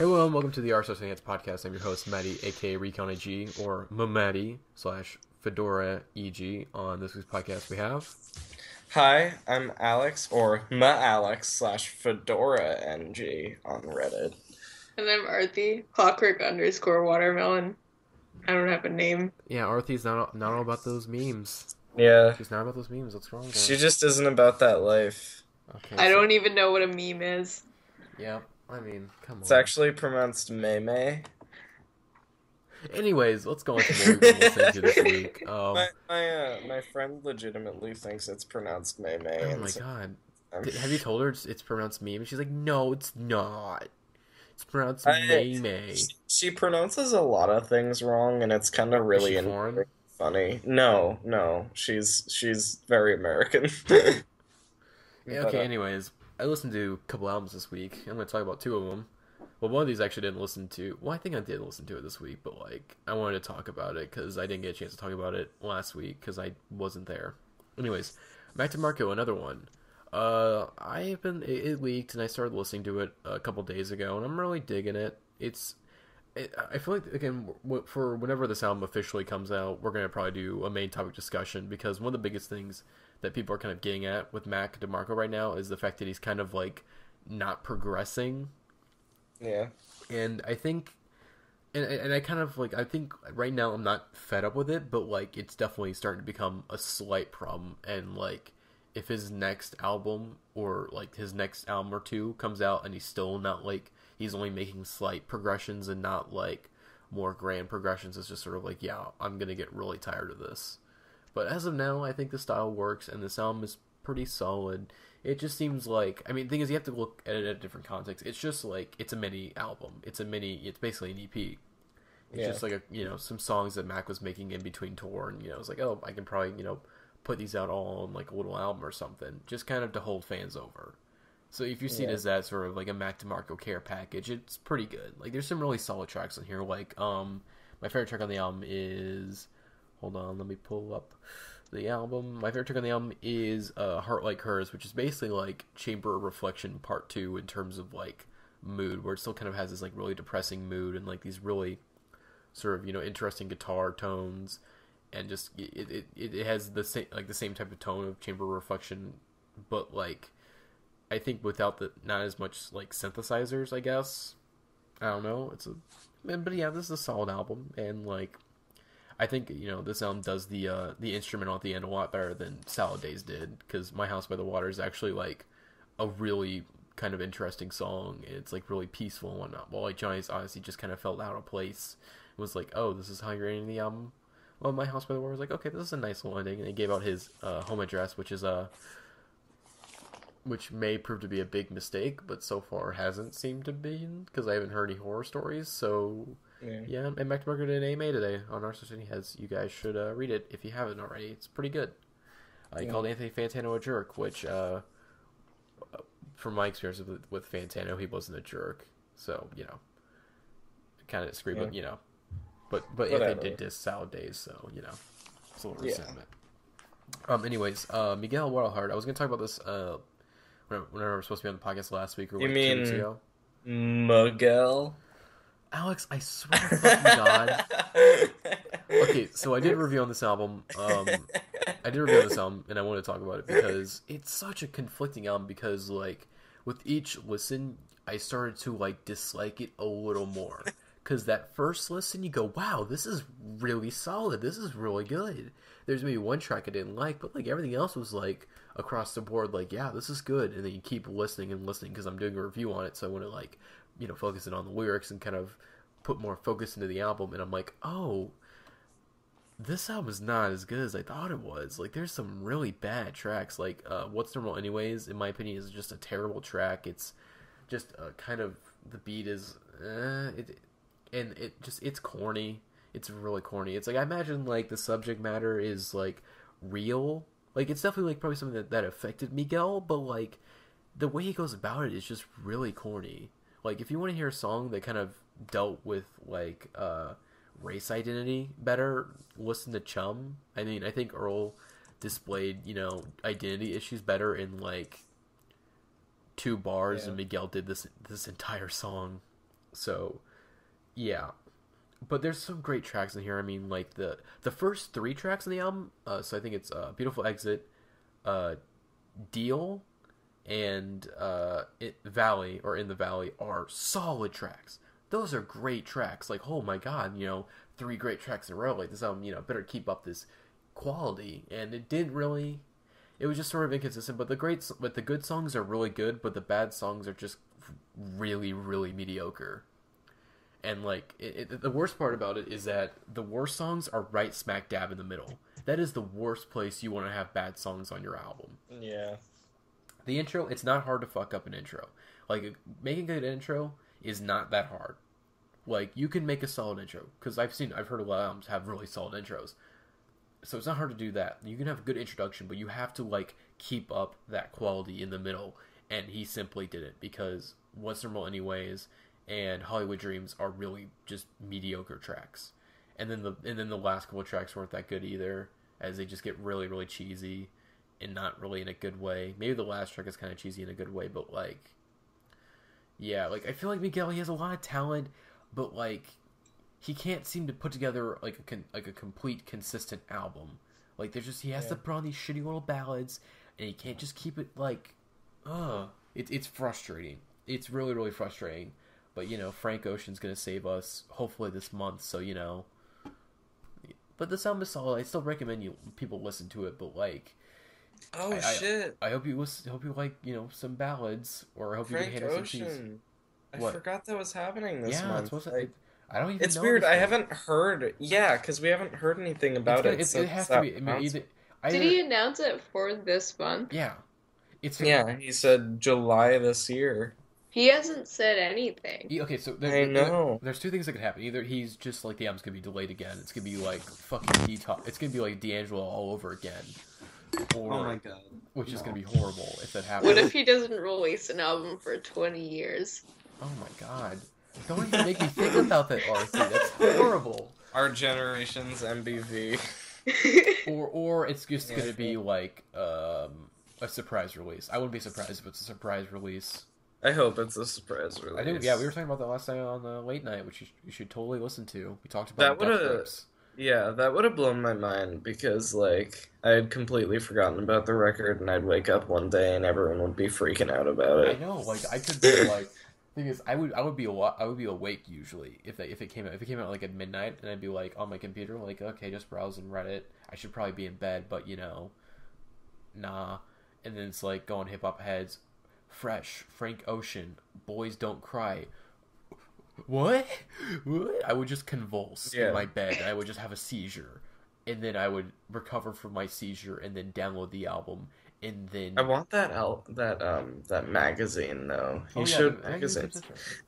Hello and welcome to the Arthi podcast. I'm your host, Matty, aka Recon AG, or Matty / Fedora EG. On this week's podcast, we have. Hi, I'm Alex, or Ma-Alex / Fedora NG on Reddit. And I'm Arthi, Clockwork_watermelon. I don't have a name. Yeah, Arthi's not all about those memes. Yeah. She's not about those memes. What's wrong with her? She just isn't about that life. Okay. I don't even know what a meme is. Yeah, I mean, come on. It's actually pronounced Mei. Anyways, let's go on to what we've been listening to this week. My friend legitimately thinks it's pronounced Mei. Oh my god. Have you told her it's pronounced meme? She's like, no, it's not. It's pronounced Mei. She pronounces a lot of things wrong, and it's kind of really foreign? Funny. No, she's very American. Yeah, okay, anyways, I listened to a couple albums this week. I'm going to talk about two of them. Well, one of these I actually didn't listen to. Well, I think I did listen to it this week, but, I wanted to talk about it because I didn't get a chance to talk about it last week because I wasn't there. Anyways, Mac DeMarco, another one. It leaked, and I started listening to it a couple days ago, and I'm really digging it. I feel like, again, for whenever this album officially comes out, we're going to probably do a main topic discussion, because one of the biggest things that people are kind of getting at with Mac DeMarco right now is the fact that he's kind of, not progressing. Yeah. And I think, and I kind of, I think right now I'm not fed up with it, but, it's definitely starting to become a slight problem, and, if his next album, or, his next album or two comes out, and he's still not, he's only making slight progressions and not, more grand progressions, it's just sort of yeah, I'm gonna get really tired of this. But as of now, I think the style works, and this album is pretty solid. It just seems the thing is, you have to look at it at a different context. It's just it's a mini album. It's basically an EP. It's just some songs that Mac was making in between tour, and, it's oh, I can probably, put these out all on, a little album or something, just kind of to hold fans over. So if you see it as that sort of, a Mac DeMarco care package, it's pretty good. There's some really solid tracks on here, my favorite track on the album is... Hold on, let me pull up the album. My favorite track on the album is Heart Like Hers, which is basically Chamber of Reflection Part 2 in terms of mood, where it still kind of has this really depressing mood and these really sort of interesting guitar tones, and just it has the same type of tone of Chamber of Reflection, but I think without not as much synthesizers, I guess. I don't know. But yeah, this is a solid album, and I think, this album does the instrumental at the end a lot better than Salad Days did, because My House by the Water is actually, a really kind of interesting song. It's, really peaceful and whatnot. Well, Johnny's Odyssey just kind of felt out of place. It was oh, this is how you're ending the album? Well, My House by the Water was okay, this is a nice little ending, and he gave out his home address, which may prove to be a big mistake, but so far hasn't seemed to be, because I haven't heard any horror stories, so... Yeah, and Mac DeMarco did an AMA today on Indieheads. You guys should read it if you haven't already. It's pretty good. He called Anthony Fantano a jerk, which, from my experience with Fantano, he wasn't a jerk. So, kind of discreet, but, but Anthony did diss Salad Days, so, it's a little resentment. Anyways, Miguel Waterhard, I was going to talk about this whenever we were supposed to be on the podcast last week, or 2 weeks ago. Miguel? Alex, I swear to fucking God. Okay, so I did a review on this album. And I wanted to talk about it because it's such a conflicting album, because, with each listen, I started to, dislike it a little more. Because that first listen, you go, wow, this is really solid. This is really good. There's maybe one track I didn't like, but, everything else was, across the board, yeah, this is good. And then you keep listening and listening, because I'm doing a review on it, so I want to, focusing on the lyrics and kind of put more focus into the album, and I'm oh, this album is not as good as I thought it was. There's some really bad tracks. What's Normal Anyways, in my opinion, is just a terrible track. It's just kind of, the beat is, it's corny. It's really corny. It's I imagine, the subject matter is, real. It's definitely, probably something that affected Miguel, but, the way he goes about it is just really corny. If you want to hear a song that kind of dealt with, race identity better, listen to Chum. I mean, I think Earl displayed, identity issues better in, 2 bars, and Miguel did this entire song. So yeah, but there's some great tracks in here. I mean, like the first three tracks on the album. So I think it's Beautiful Exit, Deal, and Valley or In the Valley are solid tracks. Those are great tracks. Like, oh my god, three great tracks in a row. Like this album, better keep up this quality. And it didn't really. It was just sort of inconsistent. But the good songs are really good. But the bad songs are just really, really mediocre. And like the worst part about it is that the worst songs are right smack dab in the middle. That is the worst place you want to have bad songs on your album. Yeah. The intro, it's not hard to fuck up an intro. Like, making a good intro is not that hard. Like, you can make a solid intro. Because I've heard a lot of albums have really solid intros. So it's not hard to do that. You can have a good introduction, but you have to, like, keep up that quality in the middle. And he simply didn't. Because What's Normal Anyways and Hollywood Dreams are really just mediocre tracks. And then the last couple of tracks weren't that good either. As they just get really, really cheesy. And not really in a good way. Maybe the last track is kind of cheesy in a good way, but like, yeah, like I feel like Miguel, he has a lot of talent, but like, he can't seem to put together like a complete consistent album. Like he has to put on these shitty little ballads, and he can't just keep it like, it's frustrating. It's really, really frustrating. But Frank Ocean's gonna save us hopefully this month, so But this album is solid. I still recommend people listen to it, but like. Oh shit! I hope you like some ballads, or I hope Frank you can handle some cheese. Ocean. I forgot that was happening this month. I don't even. It's know weird. I thing. haven't heard. Yeah, because we haven't heard anything about it. It has to be. I mean, Did he announce it for this month? Yeah, he said July this year. He hasn't said anything. Okay, so I know. There's two things that could happen. Either he's just like the album's gonna be delayed again. It's gonna be like fucking detox. It's gonna be like D'Angelo all over again. Or, oh my god. Which is going to be horrible if that happens. What if he doesn't release an album for 20 years? Oh my god. Don't even make me think about that, Arthi. That's horrible. Our generation's MBV. Or it's just going to be like a surprise release. I wouldn't be surprised if it's a surprise release. I hope it's a surprise release. I think, we were talking about that last night on Late Night, which you should totally listen to. We talked about Death Grips. Yeah, that would have blown my mind because, like, I had completely forgotten about the record, and I'd wake up one day and everyone would be freaking out about it. I know, like, I could be like, thing is, I would be awake usually if it came out. If it came out like at midnight, and I'd be like on my computer, like, okay, just browsing Reddit. I should probably be in bed, but nah. And then it's like go on Hip Hop Heads, Fresh, Frank Ocean, Boys Don't Cry. What? I would just convulse in my bed, and I would just have a seizure, and then I would recover from my seizure, and then download the album, and then I want that magazine though. You should magazine.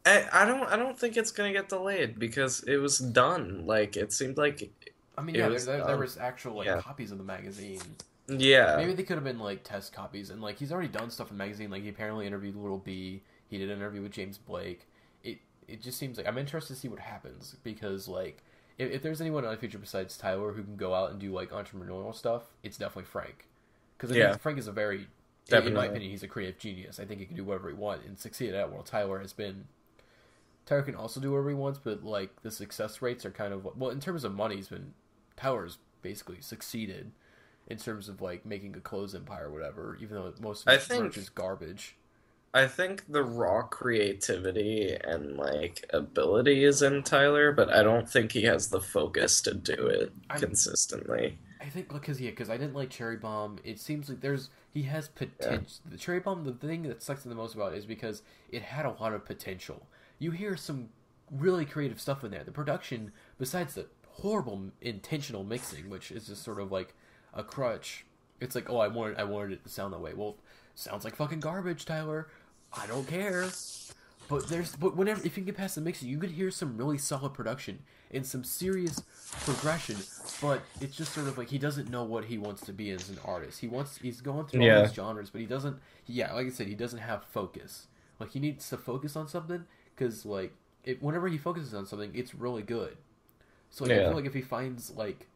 I don't think it's gonna get delayed because it was done. Like it seemed like. I mean, there was actual copies of the magazine. Yeah. Maybe they could have been like test copies, and like he's already done stuff in the magazine. Like he apparently interviewed Lil B. He did an interview with James Blake. It just seems like I'm interested to see what happens because like if there's anyone on the future besides Tyler who can go out and do like entrepreneurial stuff, it's definitely Frank. Because Frank is in my opinion, he's a creative genius. I think he can do whatever he wants and succeed at. Well, Tyler can also do whatever he wants, but like the success rates are kind of in terms of money, Tyler's basically succeeded in terms of like making a clothes empire or whatever. Even though most of his merch is garbage. I think the raw creativity and, like, ability is in Tyler, but I don't think he has the focus to do it consistently. I think because I didn't like Cherry Bomb. It seems like he has potential. Yeah. The Cherry Bomb, the thing that sucks the most about it is because it had a lot of potential. You hear some really creative stuff in there. The production, besides the horrible intentional mixing, which is just sort of like a crutch, it's like, I wanted it to sound that way. Well, sounds like fucking garbage, Tyler. I don't care. But whenever if you can get past the mixing, you could hear some really solid production and some serious progression. But it's just sort of like he doesn't know what he wants to be as an artist. He's going through all these genres, but he doesn't. Yeah, like I said, he doesn't have focus. Like he needs to focus on something because like whenever he focuses on something, it's really good. So like, I feel like if he finds like,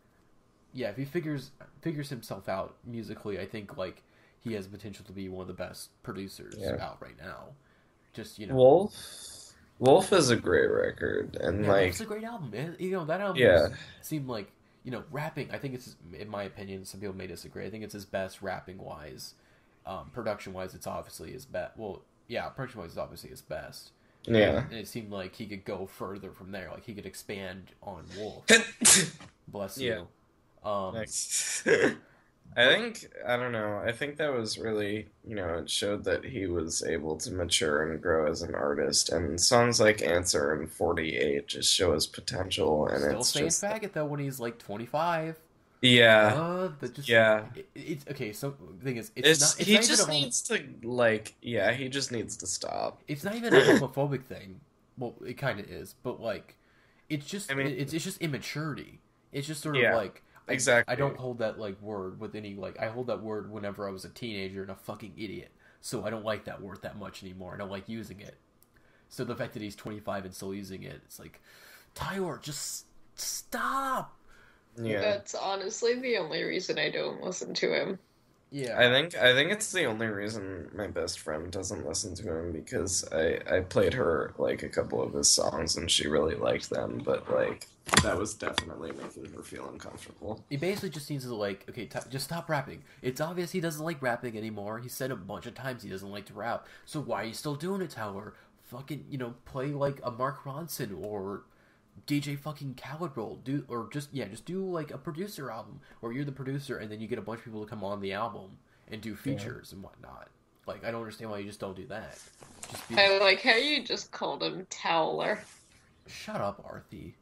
if he figures himself out musically, I think like. He has potential to be one of the best producers out right now. Just Wolf. Wolf is a great record, and Yeah, Wolf's like, a great album. That album yeah, seemed like, rapping. I think it's, in my opinion, some people may disagree. I think it's his best rapping wise. Production wise, it's obviously his best. Well, yeah, production wise, it's obviously his best. yeah. And it seemed like he could go further from there. Like he could expand on Wolf. Bless Yeah. you. Next. But I don't know. I think that was really, it showed that he was able to mature and grow as an artist. And songs like Answer and 48 just show his potential. And still it's saying just, faggot though when he's like 25. yeah, That just yeah. it's okay. So the thing is, He not even just needs to, like, yeah, he just needs to stop. it's not even a homophobic thing. Well, it kind of is, but like, I mean, it's just immaturity. It's just sort of yeah, like I exactly. don't hold that like word with any like I hold that word whenever I was a teenager and a fucking idiot. So I don't like that word that much anymore. I don't like using it. So the fact that he's 25 and still using it, it's like, Tyler, just stop. Yeah. That's honestly the only reason I don't listen to him. Yeah. I think it's the only reason my best friend doesn't listen to him because I played her like a couple of his songs and she really liked them, but like that was definitely making her feel uncomfortable. He basically just needs to like, okay, just stop rapping. It's obvious he doesn't like rapping anymore. He said a bunch of times he doesn't like to rap. So why are you still doing it, Tyler? Fucking, play like a Mark Ronson or DJ fucking Khaled role. Just do like a producer album where you're the producer and then you get a bunch of people to come on the album and do features and whatnot. Like, I don't understand why you just don't do that. Just be I like how you just called him Towler. Shut up, Arthi.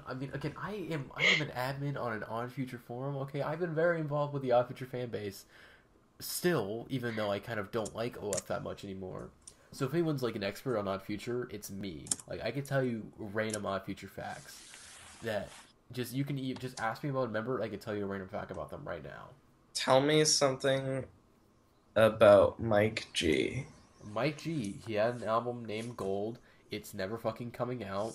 I mean, again, I am an admin on an Odd Future forum. Okay, I've been very involved with the Odd Future fan base. Still, even though I kind of don't like OF that much anymore. So if anyone's like an expert on Odd Future, it's me. Like I can tell you random Odd Future facts that you can just ask me about a member. I can tell you a random fact about them right now. Tell me something about Mike G. Mike G. He had an album named Gold. It's never fucking coming out.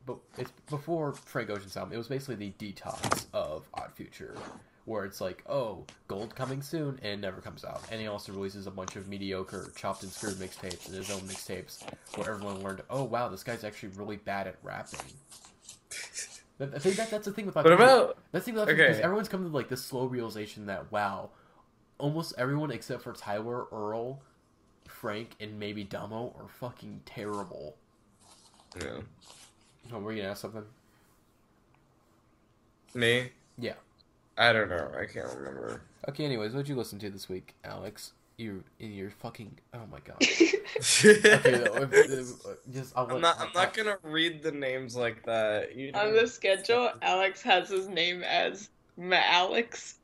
But it's before Frank Ocean's album. It was basically the detox of Odd Future, where it's like, oh, Gold coming soon, and it never comes out. And he also releases a bunch of mediocre chopped and screwed mixtapes and his own mixtapes, where everyone learned, oh wow, this guy's actually really bad at rapping. I think that's the thing with Odd What Future. about That's the thing with Odd Future, because everyone's come to like this slow realization that wow, almost everyone except for Tyler, Earl, Frank, and maybe Dummo are fucking terrible. Yeah. Oh, were you gonna ask something? Me? Yeah. I don't know. I can't remember. Okay, anyways, what'd you listen to this week, Alex? You in your fucking... Oh my god. I'm not gonna read the names like that. On the schedule, Alex has his name as Alex.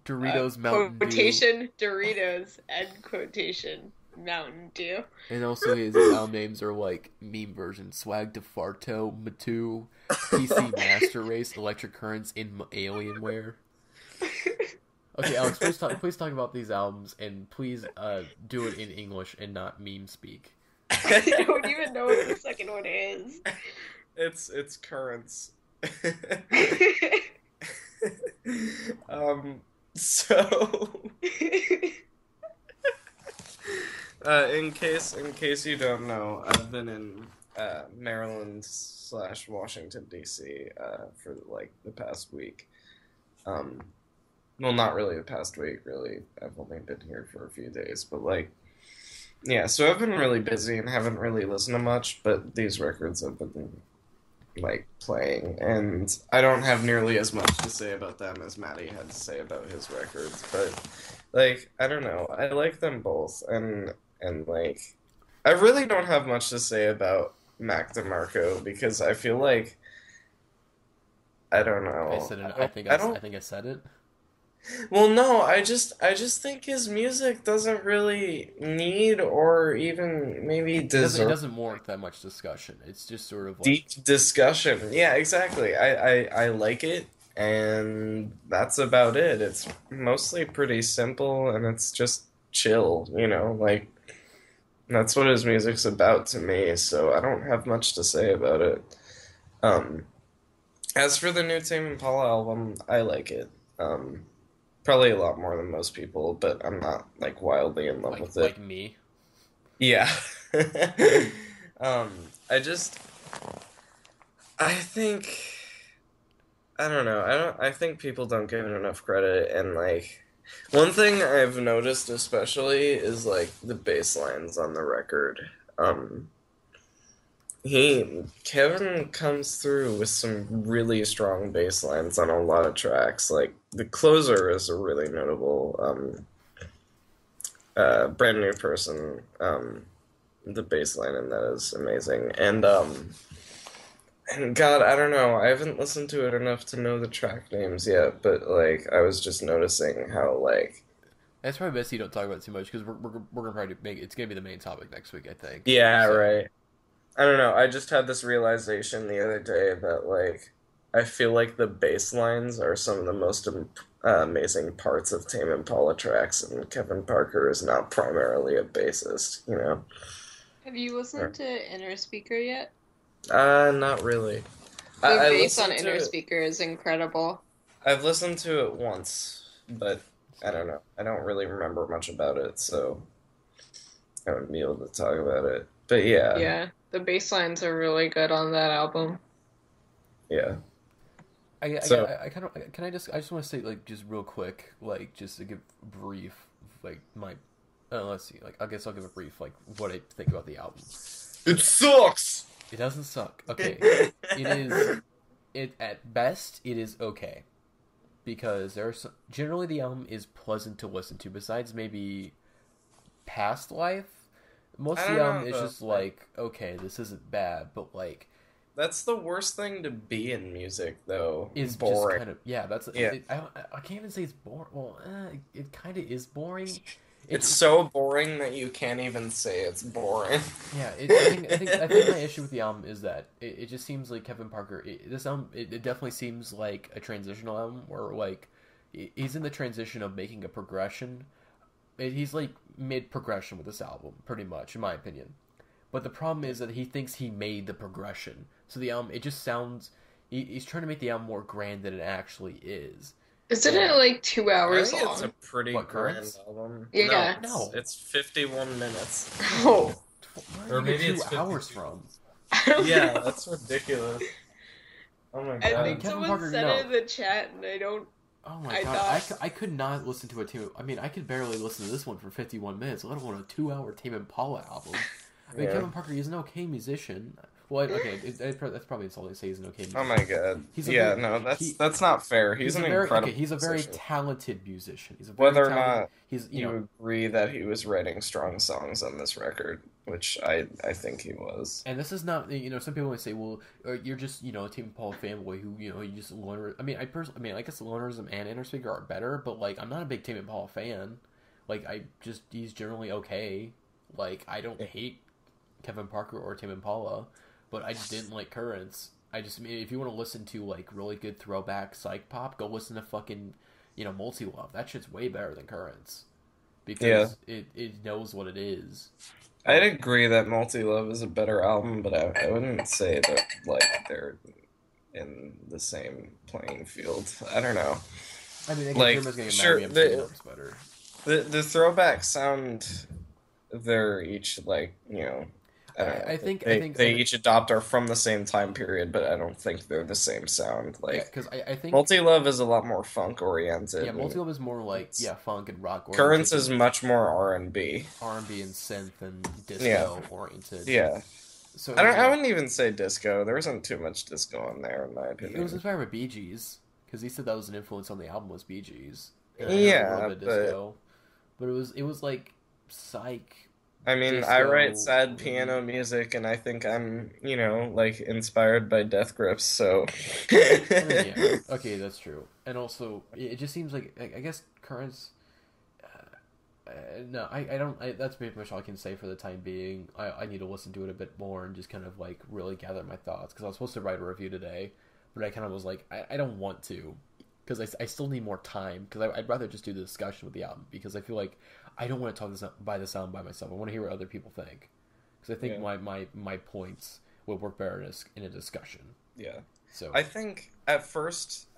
Doritos Mountain quotation, Dew. Doritos, end quotation, Mountain Dew. And also his album names are like meme version: Swag to Farto, Matu, PC Master Race, Electric Currents in Alienware. Okay, Alex, please talk about these albums, and please do it in English and not meme speak. I don't even know what the second one is. It's Currents. So in case you don't know, I've been in Maryland / Washington DC for like the past week. Well, not really the past week, really. I've only been here for a few days, but like, yeah. So I've been really busy and haven't really listened to much, but these records have been like playing, and I don't have nearly as much to say about them as Matty had to say about his records, but like, I don't know. I like them both, and like, I really don't have much to say about Mac DeMarco because I feel like I don't know. I said it. I think I said it. Well, no, I just think his music doesn't really need or even maybe It deserve doesn't warrant that much discussion. It's just sort of like... deep discussion. Yeah, exactly. I like it, and that's about it. It's mostly pretty simple, and it's just chill, like, that's what his music's about to me, so I don't have much to say about it. As for the new Tame Impala album, I like it. Probably a lot more than most people, but I'm not like wildly in love with it. Like me. Yeah. um, I just, I think, I don't know. I think people don't give it enough credit, and like, one thing I've noticed especially is like the bass lines on the record. Um, Kevin comes through with some really strong bass lines on a lot of tracks. Like the closer is a really notable brand new person. The bass line in that is amazing. And God, I don't know. I haven't listened to it enough to know the track names yet, but like I was just noticing how like That's probably best you don't talk about it too much because we're gonna probably make it's gonna be the main topic next week, I think. yeah, So right. I don't know. I just had this realization the other day that like I feel like the bass lines are some of the most amazing parts of Tame Impala tracks, and Kevin Parker is not primarily a bassist, you know. Have you listened Or, to Inner Speaker yet? not really. The I bass on listened to Inner it. Speaker is incredible. I've listened to it once, but I don't know. I don't really remember much about it, so I wouldn't be able to talk about it. But yeah, Yeah, the bass lines are really good on that album. yeah. So I kind of can I just want to say like just real quick like just to give brief like my let's see like I guess I'll give a brief like what I think about the album. it sucks. It doesn't suck. Okay, it is it at best it is okay because there's generally the album is pleasant to listen to. Besides maybe Past Life, most I of don't the album know is though. just like okay, this isn't bad, but like That's the worst thing to be in music, though. is just Boring. kind of yeah. That's Yeah. I can't even say it's boring. Well, it kind of is boring. It's It's so boring that you can't even say it's boring. yeah. I think my issue with the album is that it just seems like Kevin Parker. This album it definitely seems like a transitional album where like he's in the transition of making a progression. He's like mid progression with this album, pretty much, in my opinion. But the problem is that he thinks he made the progression. So the album, it just sounds. He's trying to make the album more grand than it actually is. Isn't it And like two I hours think it's a long? pretty what grand currents? album. No, Yeah. No, it's 51 minutes. no. Oh, Where do Or you get maybe two it's hours 52. from? I don't Yeah, know. that's ridiculous. Oh my I I mean, think god. Kevin someone Parker. said it No. in the chat, and I don't. Oh my I god, thought. I could not listen to a Tame. I mean, I could barely listen to this one for 51 minutes, let alone a 2 hour Tame Impala album. I mean, Yeah. Kevin Parker, he's an okay musician. Well, okay, that's probably insulting to say he's an okay Oh musician. my god. He's a Yeah, very no, he that's not fair. He's he's a an very okay. incredible He's a very musician. talented musician. He's a very Whether or talented. not He's you agree that he was writing strong songs on this record, which I think he was. and this is not some people might say, well, you're just a Tame Impala fanboy who you just loner. I mean, I guess Lonerism and Inner Speaker are better, but like I'm not a big Tame Impala fan. Like he's generally okay. Like I don't hate Kevin Parker or Tame Impala, but I just didn't like Currents. I mean, if you want to listen to like really good throwback psych pop, go listen to fucking Multi Love. That shit's way better than Currents Yeah. because it knows what it is. I'd agree that Multi Love is a better album, but I wouldn't say that like they're in the same playing field. I don't know. I mean, again, Like, German's gonna get mad at sure, me. I'm saying Numb's better. the throwback sound, they're each like, I don't know. I think They each adopt are from the same time period, but I don't think they're the same sound. yeah, Like, because I think Multi Love is a lot more funk oriented. yeah, Multi Love is more like It's funk and rock Currents oriented, is much more R&B. R&B and synth and Yeah, disco oriented. yeah. So I wouldn't even say disco. There isn't too much disco in there, in my it was opinion. inspired by Bee Gees because he said that was an influence on the album was Bee Gees. And I heard a little Yeah, bit of but disco, but it was like psych I mean, I write disco. sad piano music, and I think I'm, like inspired by Death Grips. So, I mean, yeah, okay, that's true. And also, it just seems like I guess Currents. No, I don't. That's pretty much all I can say for the time being. I need to listen to it a bit more and just kind of like really gather my thoughts because I was supposed to write a review today, but I kind of was like, I don't want to because I still need more time because I'd rather just do the discussion with the album because I feel like I don't want to talk this album by myself. I want to hear what other people think because I think yeah, my points would work better in a discussion. yeah. So I think at first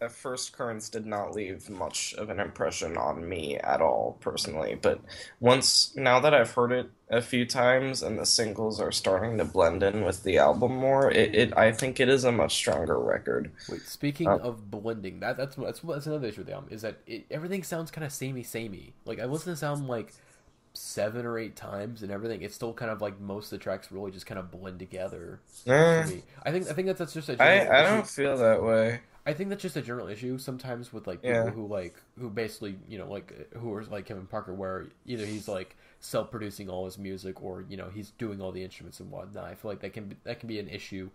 Currents did not leave much of an impression on me at all, personally. But now that I've heard it a few times and the singles are starting to blend in with the album more, I think it is a much stronger record. wait, speaking of blending, that's another issue with the album is that everything sounds kind of samey. Like I listened to this album like 7 or 8 times and everything. It's still kind of like most of the tracks really just kind of blend together for me. I think that's just a general I issue. don't feel that way. I think that's just a general issue sometimes with like people who basically like who are like Kevin Parker, where either he's like self-producing all his music or he's doing all the instruments and whatnot. I feel like that can be an issue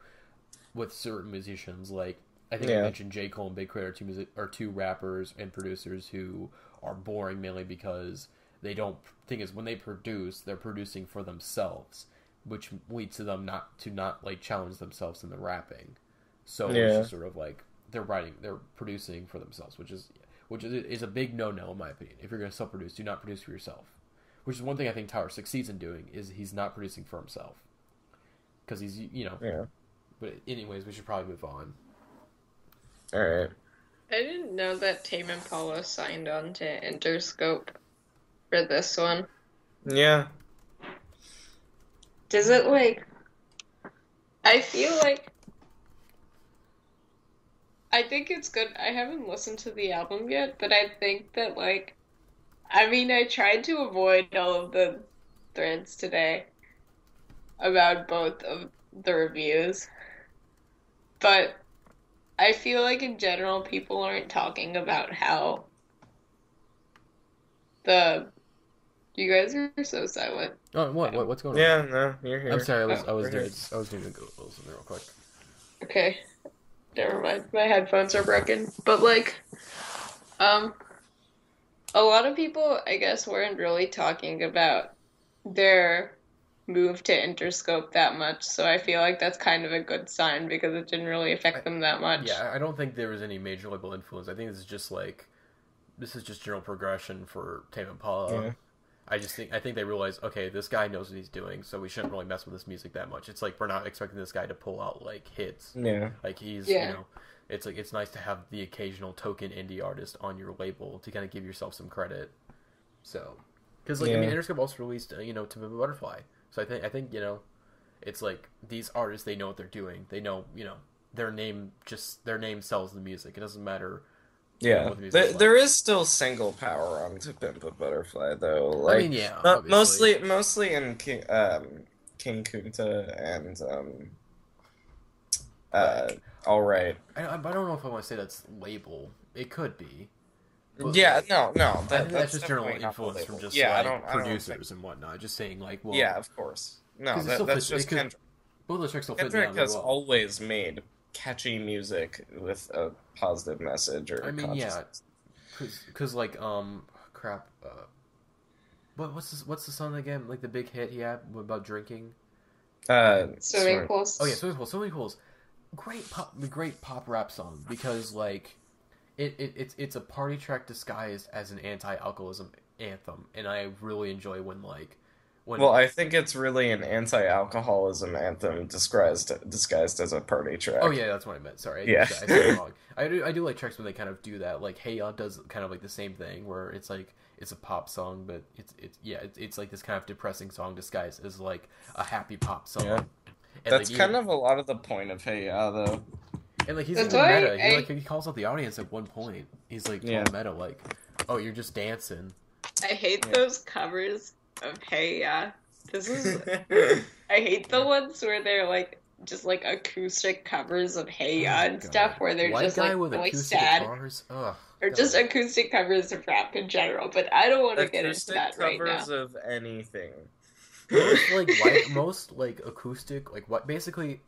with certain musicians. Like I think I mentioned J. Cole and Big Crit are two rappers and producers who are boring mainly because they don't. Thing is, when they produce, they're producing for themselves, which leads to them not like challenge themselves in the rapping. So it's just sort of like they're producing for themselves, which is a big no in my opinion. If you're going to self-produce, do not produce for yourself. Which is one thing I think Tyler succeeds in doing is he's not producing for himself because he's But anyways, we should probably move on. All right. I didn't know that Tame Impala signed on to Interscope for this one. Yeah. Does it like... I feel like... I think it's good. I haven't listened to the album yet, but I think that like... I mean, I tried to avoid all of the threads today about both of the reviews, but I feel like in general people aren't talking about how you guys are so silent. Oh, what's going on? Yeah, no, you're here. I'm sorry, I was here. doing a Google something real quick. Okay, never mind. My headphones are broken, but like, a lot of people, I guess, weren't really talking about their move to Interscope that much, so I feel like that's kind of a good sign because it didn't really affect them that much. Yeah, I don't think there was any major label influence. I think this is just general progression for Tame Impala. Yeah. I think they realized, okay, this guy knows what he's doing, so we shouldn't really mess with this music that much. It's like we're not expecting this guy to pull out like hits. Yeah. Like he's it's like it's nice to have the occasional token indie artist on your label to kind of give yourself some credit. So, because I mean, Interscope also released To Pimp a Butterfly. So I think it's like these artists, they know what they're doing. They know their name sells the music. It doesn't matter. Yeah, there is still single power on To Pimp a Butterfly though. Like, I mean, mostly in King Kunta and All Right. I don't know if I want to say that's label. It could be. But no. I think that's just general influence from just producers and whatnot. Just saying well. Yeah, of course. No, that's just Kendrick. Both those tracks still fit. Kendrick has always made catchy music with a positive message or consciousness. Because what's the song again? Like the big hit he had about drinking. Swimming Pools. Oh yeah, Swimming Pools. Great pop rap song because like it's a party track disguised as an anti-alcoholism anthem, and I really enjoy when. Well, I think it's really an anti-alcoholism anthem disguised as a party track. Oh yeah, that's what I meant. Sorry, I said it wrong. I do like tracks when they kind of do that. Like Hey Ya does kind of like the same thing, where it's like it's a pop song, but it's like this kind of depressing song disguised as like a happy pop song. Yeah. And that's kind of a lot of the point of Hey Ya, though. And like he's even meta. He calls out the audience at one point. He's like meta, like, "Oh, you're just dancing." I hate those covers of Hey Ya. I hate the ones where they're like just like acoustic covers of Hey Ya and stuff, where they're just like really sad. Guitars? Ugh, or just acoustic covers of rap in general. But I don't want to get into that right now. Acoustic covers of anything. Most acoustic, like what basically.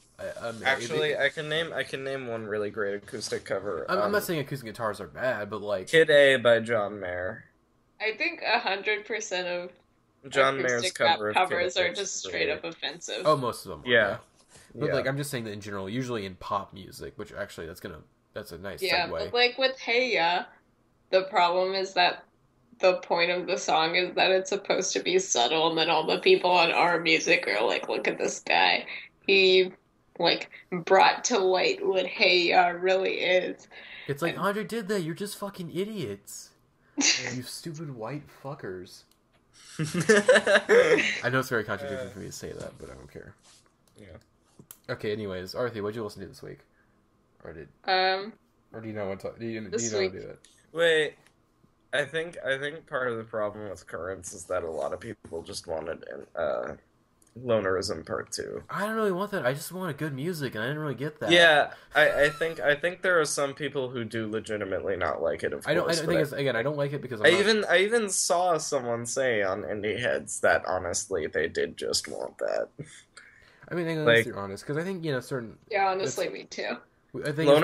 Actually, I can name one really great acoustic cover. I'm not saying acoustic guitars are bad, but like Kid A by John Mayer. I think 100% of John Mayer's covers are just straight up offensive. Oh, most of them. Yeah. But like I'm just saying that in general, usually in pop music, which actually that's a nice segue. But like with Hey Ya, the problem is that the point of the song is that it's supposed to be subtle, and then all the people on our music are like, look at this guy. He like brought to light what Hey Ya really is. It's like, And Andre did that. You're just fucking idiots. You stupid white fuckers. I know it's very contradictory for me to say that, but I don't care. Yeah. Okay, anyways, Arthi, what'd you listen to this week? Or do you not want to talk? Do you not want to do it? Wait, I think part of the problem with Currents is that a lot of people just wanted Lonerism Part 2. I don't really want that. I just wanted good music, and I didn't really get that. Yeah, I think there are some people who do legitimately not like it. Of I course, think it's, again, I don't like it because I even saw someone say on Indieheads that honestly they did just want that. I mean, unless you're honest, because I think certain. Yeah, honestly, me too. I think I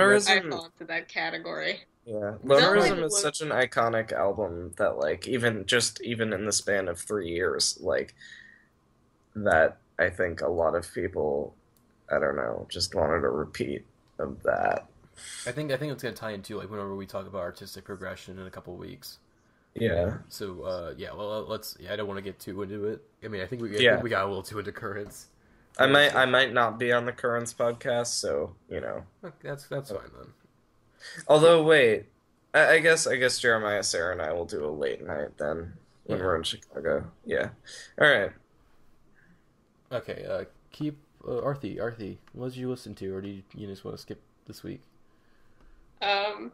fall into that category. Yeah, Lonerism is such an iconic album that even in the span of 3 years, that I think a lot of people, I don't know, just wanted a repeat of that. I think it's gonna tie into whenever we talk about artistic progression in a couple of weeks. Yeah. So let's. I don't want to get too into it. I mean, I think we got a little too into Currents. I might not be on the Currents podcast, so That's fine then. Although wait, I guess Jeremiah, Sarah, and I will do a late night then when we're in Chicago. Yeah. All right. Okay. Keep Arthi. What did you listen to, or do you just want to skip this week? I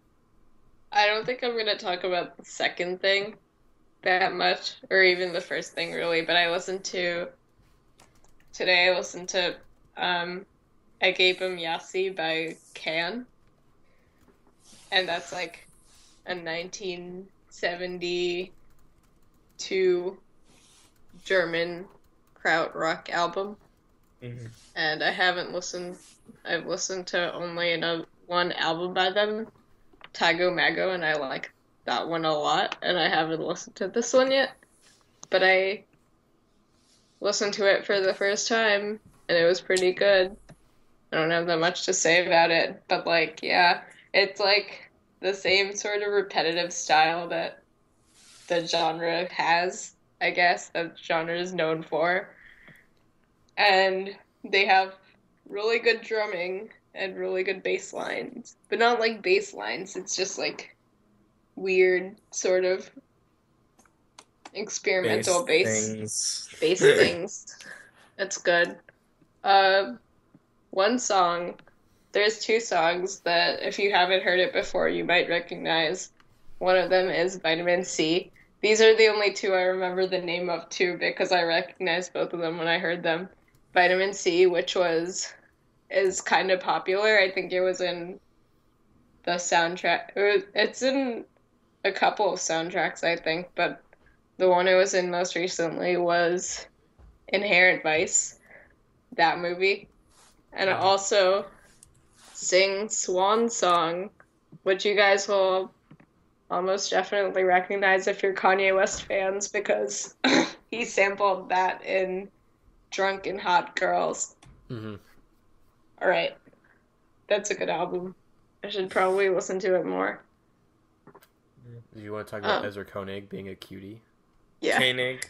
don't think I'm gonna talk about the second thing that much, or even the first thing really. But today I listened to I Gave Him Yassi by Can. And that's a 1972 German krautrock album. Mm-hmm. And I've listened to only one album by them, Tago Mago, and I like that one a lot, and I haven't listened to this one yet. But I listened to it for the first time, and it was pretty good. I don't have that much to say about it, but it's the same sort of repetitive style that the genre has, I guess, that genre is known for. And they have really good drumming and really good bass lines, but not bass lines, it's just weird sort of experimental bass things. It's good. One song, there's two songs that if you haven't heard it before, you might recognize. One of them is Vitamin C. These are the only two I remember the name of too, because I recognized both of them when I heard them. Vitamin C, which is kind of popular. I think it was in the soundtrack. It's in a couple of soundtracks, I think, but the one it was in most recently was Inherent Vice, that movie. And it also sings Swan Song, which you guys will almost definitely recognize if you're Kanye West fans, because he sampled that in Drunk and Hot Girls. Mm-hmm. All right. That's a good album. I should probably listen to it more. Do you want to talk about Ezra Koenig being a cutie? Yeah. Koenig.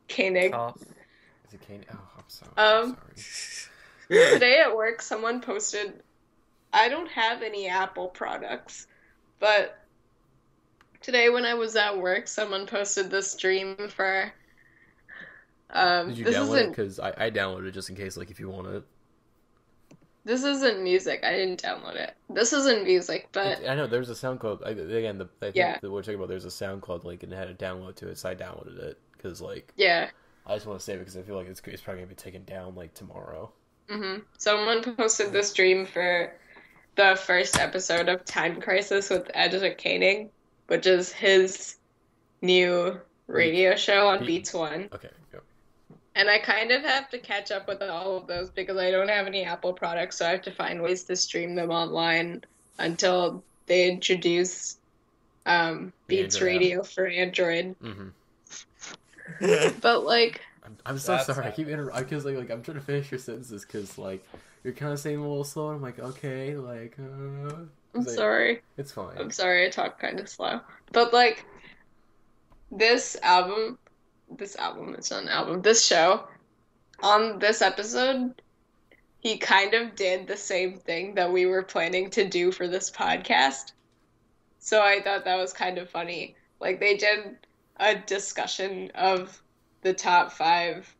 Is it Koenig? Oh, I'm sorry. Today at work, someone posted, I don't have any Apple products, but today when I was at work, someone posted this stream for... Did you download it? Because I downloaded it just in case, if you want it. This isn't music. I didn't download it. This isn't music, but... I know, there's a SoundCloud... I think that we're talking about, there's a SoundCloud link and it had a download to it, so I downloaded it. Because, Yeah. I just want to save it because I feel like it's probably going to be taken down, tomorrow. Mm-hmm. Someone posted the stream for the first episode of Time Crisis with Ezra Koenig, which is his new radio show on Beats One. Okay, go. And I kind of have to catch up with all of those because I don't have any Apple products, so I have to find ways to stream them online until they introduce Beats Radio for Android. Mm-hmm. But I'm so sorry. I keep interrupting because I'm trying to finish your sentences because you're kind of saying a little slow. And I'm like, okay, I'm sorry. It's fine. I'm sorry. I talk kind of slow, but this show on this episode, he kind of did the same thing that we were planning to do for this podcast. So I thought that was kind of funny. Like, they did a discussion of the top 5,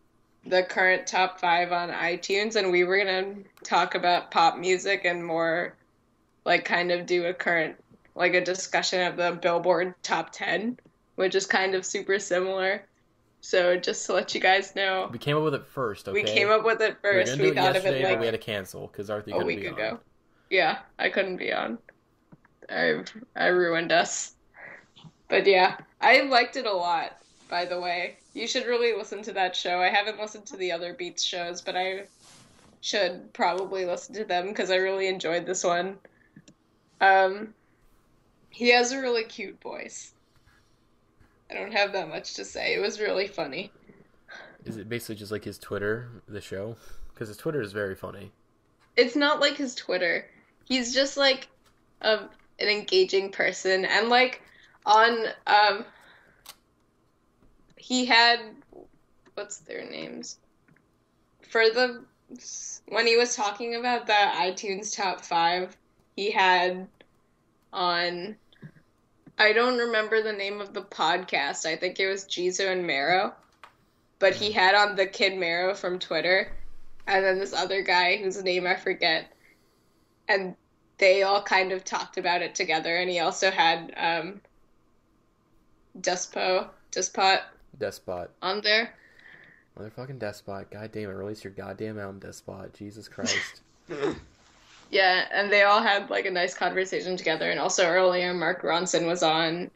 the current top 5 on iTunes, and we were going to talk about pop music and more, like, kind of do a current, like, a discussion of the Billboard top 10, which is kind of super similar. So just to let you guys know. We came up with it first, okay? We came up with it first. We thought of it like but we had to cancel because Arthi couldn't be on. A week ago. Yeah, I couldn't be on. I ruined us. But yeah, I liked it a lot, by the way. You should really listen to that show. I haven't listened to the other Beats shows, but I should probably listen to them because I really enjoyed this one. He has a really cute voice. I don't have that much to say. It was really funny. Is it basically just like his Twitter, the show? Because his Twitter is very funny. It's not like his Twitter. He's just like an engaging person. And like on, he had, what's their names? When he was talking about the iTunes top 5, he had on, I don't remember the name of the podcast. I think it was Jizo and Mero. But he had on the Kid Mero from Twitter. And then this other guy whose name I forget. And they all kind of talked about it together. And he also had Despot on there. Motherfucking Despot. God damn it. Release your goddamn album, Despot. Jesus Christ. Yeah, and they all had like a nice conversation together. And also earlier, Mark Ronson was on.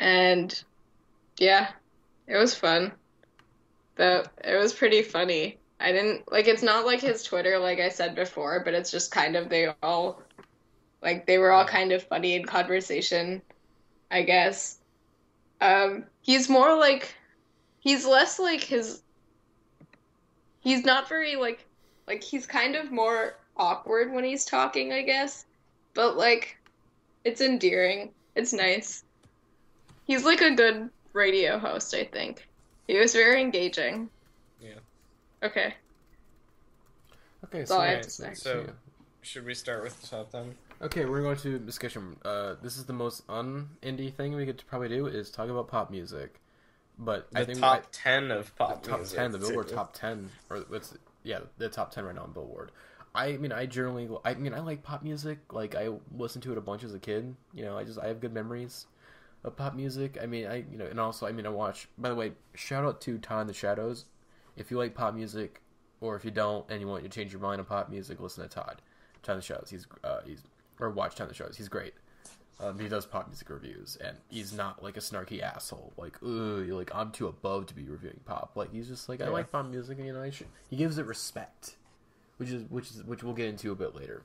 And yeah, it was fun. It was pretty funny. I didn't, like, it's not like his Twitter, like I said before, but it's just kind of, they were all kind of funny in conversation, I guess. He's more like, he's less like he's not very, like, he's kind of more awkward when he's talking, I guess. But, like, it's endearing. It's nice. He's, like, a good radio host, I think. He was very engaging. Yeah. Okay. That's all I have to say. So, should we start with the top 10? Okay, we're going to discussion. This is the most un-indie thing we could probably do is talk about pop music. But I think top 10 of pop top music. 10, the Billboard top 10, or the top 10 right now on Billboard. I like pop music. Like, I listened to it a bunch as a kid. You know, I have good memories of pop music. I watch. By the way, shout out to Todd in the Shadows. If you like pop music, or if you don't and you want to change your mind on pop music, listen to Todd in the Shadows. Watch Todd in the Shadows. He's great. He does pop music reviews, and he's not like a snarky asshole. Like, like I'm too above to be reviewing pop. Like, he's just like, I like pop music, and you know, he gives it respect, which we'll get into a bit later.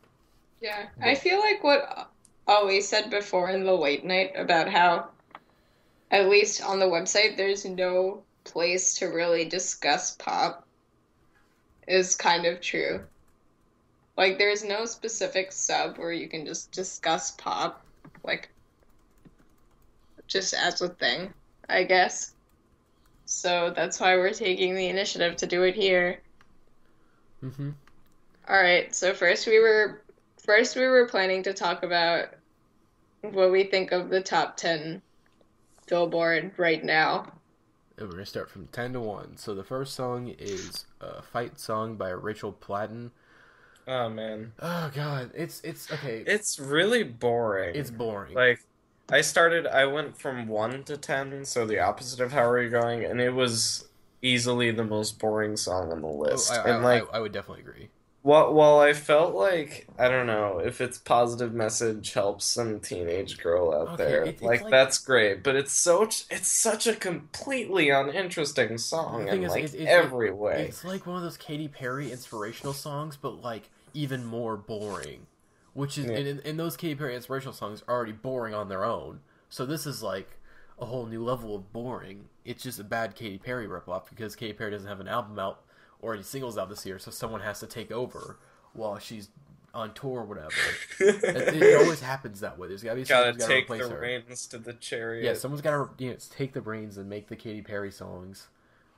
Yeah, I feel like what Ollie said before in the late night about how, at least on the website, there's no place to really discuss pop is kind of true. Like, there's no specific sub where you can just discuss pop, like, just as a thing, I guess. So that's why we're taking the initiative to do it here. Mm-hmm. Alright, so first we were planning to talk about what we think of the top 10 Billboard right now. And we're going to start from 10 to 1. So the first song is a Fight Song by Rachel Platten. Oh, man. Oh, God. It's okay. It's really boring. It's boring. Like, I went from 1 to 10, so the opposite of how are you going, and it was easily the most boring song on the list. I would definitely agree. While I felt like, I don't know, if its positive message helps some teenage girl out there, it's like that's great. But it's such a completely uninteresting song in every way. It's like one of those Katy Perry inspirational songs, but like even more boring. Which is, and those Katy Perry inspirational songs are already boring on their own. So this is like a whole new level of boring. It's just a bad Katy Perry ripoff because Katy Perry doesn't have an album out or any singles out this year, so someone has to take over while she's on tour or whatever. it always happens that way. There's gotta be someone who's gotta take replace the her. reins to the chariot. Yeah, someone's gotta take the reins and make the Katy Perry songs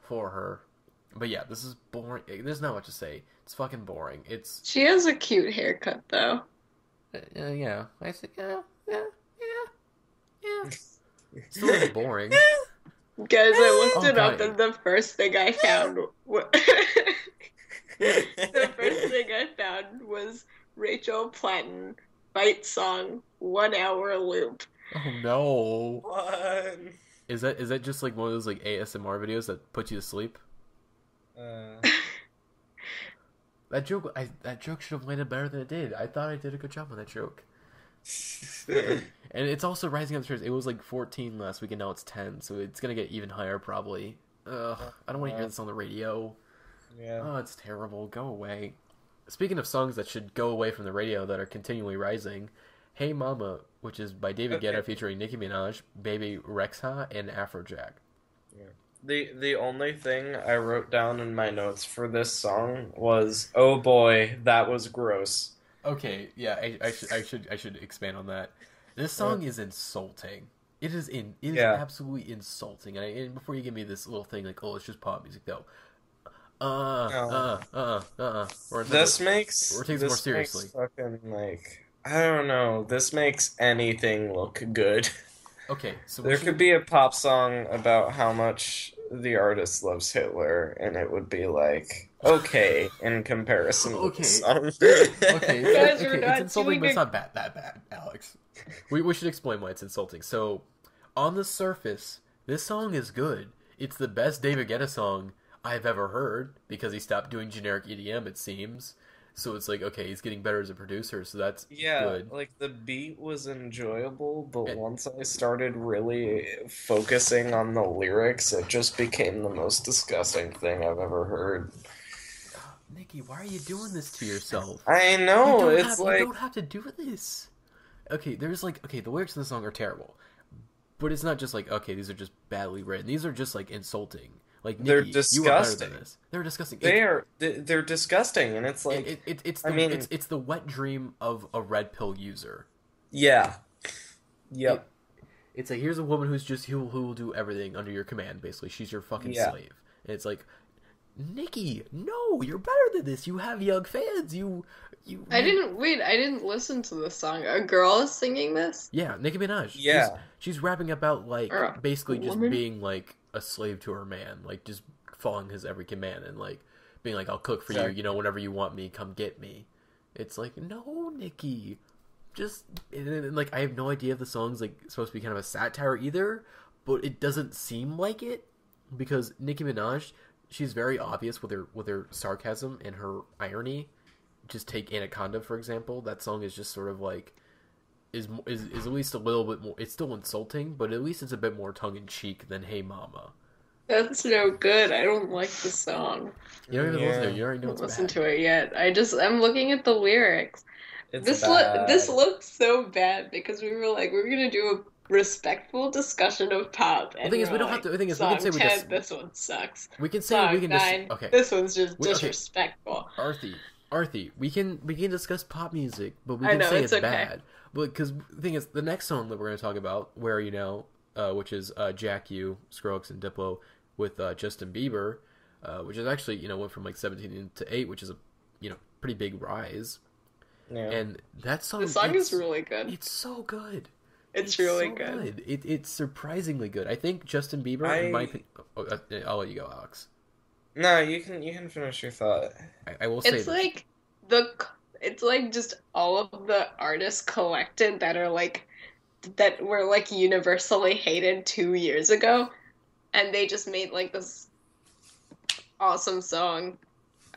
for her. But yeah, this is boring. There's not much to say. It's fucking boring. It's She has a cute haircut though. yeah. I think yeah. Still is boring. Guys, I looked Oh, it up God. and the first thing I found the first thing I found was Rachel Platten fight song 1 hour loop. Oh no. What? Is that just like one of those like ASMR videos that put you to sleep? That joke should have landed better than it did. I thought I did a good job on that joke. And it's also rising up the charts. It was like 14 last week, and now it's 10, so it's gonna get even higher probably. Ugh, I don't want to hear this on the radio. Yeah. Oh, it's terrible. Go away. Speaking of songs that should go away from the radio that are continually rising, Hey Mama, which is by David Guetta featuring Nicki Minaj, Baby Rexha, and Afrojack. Yeah. The only thing I wrote down in my notes for this song was, "Oh boy, that was gross." Okay, yeah, I should expand on that. This song is insulting. It is absolutely insulting. And before you give me this little thing like, oh, it's just pop music, though. This makes Or takes it more seriously. Fucking like, I don't know. This makes anything look good. Okay, so There could be a pop song about how much the artist loves Hitler, and it would be like, okay, in comparison to the song. Okay, Guys, okay, we're it's not insulting, doing but it's a- not that bad, Alex. We should explain why it's insulting. So, on the surface, this song is good. It's the best David Guetta song I've ever heard, because he stopped doing generic EDM, it seems. So it's like, okay, he's getting better as a producer, so that's good. Like the beat was enjoyable, but once I started really focusing on the lyrics, it just became the most disgusting thing I've ever heard. Nikki, why are you doing this to yourself? I know, you it's like... don't have to do this. Okay, there's like, okay, the lyrics in the song are terrible. But it's not just like, okay, these are just badly written. These are just like insulting. Like, Nikki, They're disgusting. You are better than this. They're disgusting. They're disgusting, and it's like... It's the wet dream of a red pill user. Yeah. Yep. It's like, here's a woman who will do everything under your command, basically. She's your fucking slave. And it's like, Nikki, no, you're better than this. You have young fans. I didn't listen to this song. A girl is singing this? Yeah, Nicki Minaj. Yeah. She's rapping about, like, basically just woman? being, like, a slave to her man. Like, just following his every command and, like, being like, I'll cook for you, whenever you want me, come get me. It's like, no, Nikki. And, like, I have no idea if the song's, like, supposed to be kind of a satire either, but it doesn't seem like it, because Nicki Minaj, she's very obvious with her sarcasm and her irony. Just take Anaconda, for example. That song is just sort of like is at least a little bit more. It's still insulting, but at least it's a bit more tongue in cheek than "Hey Mama." That's no good. I don't like the song. You don't even listen to it. You already know it's bad. Listen to it yet. I'm looking at the lyrics. It's bad. This looks so bad because we were like, we're gonna do a respectful discussion of pop. And the thing is, we don't have to. The thing is, we can say this one sucks. We can say Song we can 9, okay. This one's just disrespectful. Arthi, we can discuss pop music, but we I can know, say it's it's okay. bad. But because the thing is, the next song that we're going to talk about, Where Are You Now, which is Jack U, Skrillex, and Diplo with Justin Bieber, which is actually went from like 17 to 8, which is a pretty big rise. Yeah. And that song, The song is really good. It's so good. It's really so good. It's surprisingly good. I think Justin Bieber, in my opinion, I'll let you go, Alex. No, you can finish your thought. I will say It's like it's like just all of the artists collected that were like universally hated 2 years ago, and they just made like this awesome song.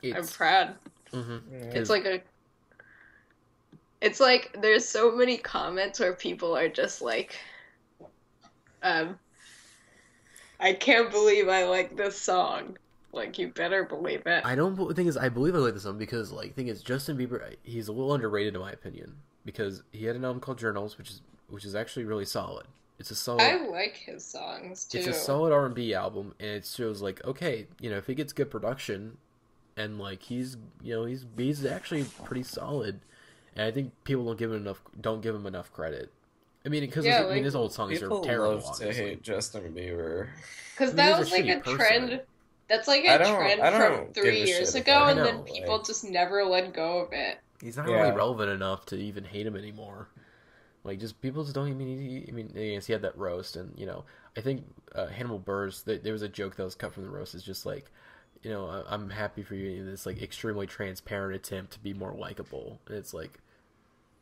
I'm proud. Mm-hmm. It's like there's so many comments where people are just like, I can't believe I like this song. Like, you better believe it. The thing is, I believe I like this song because, like, the thing is, Justin Bieber, he's a little underrated in my opinion, because he had an album called Journals, which is actually really solid. It's a solid. I like his songs too. It's a solid R&B album, and it shows like, okay, if he gets good production, and like he's actually pretty solid, and I think people don't give him enough credit. I mean, because his old songs are terrible. People love to hate Justin Bieber because that he's was like a trend. person. That's like I a don't trend from give 3 years shit ago, about and it. then people just never let go of it. He's not really relevant enough to even hate him anymore. Like, just people just don't even. Yes, he had that roast, and I think Hannibal Buress. There was a joke that was cut from the roast. Is just like, I'm happy for you in this like extremely transparent attempt to be more likable, and it's like,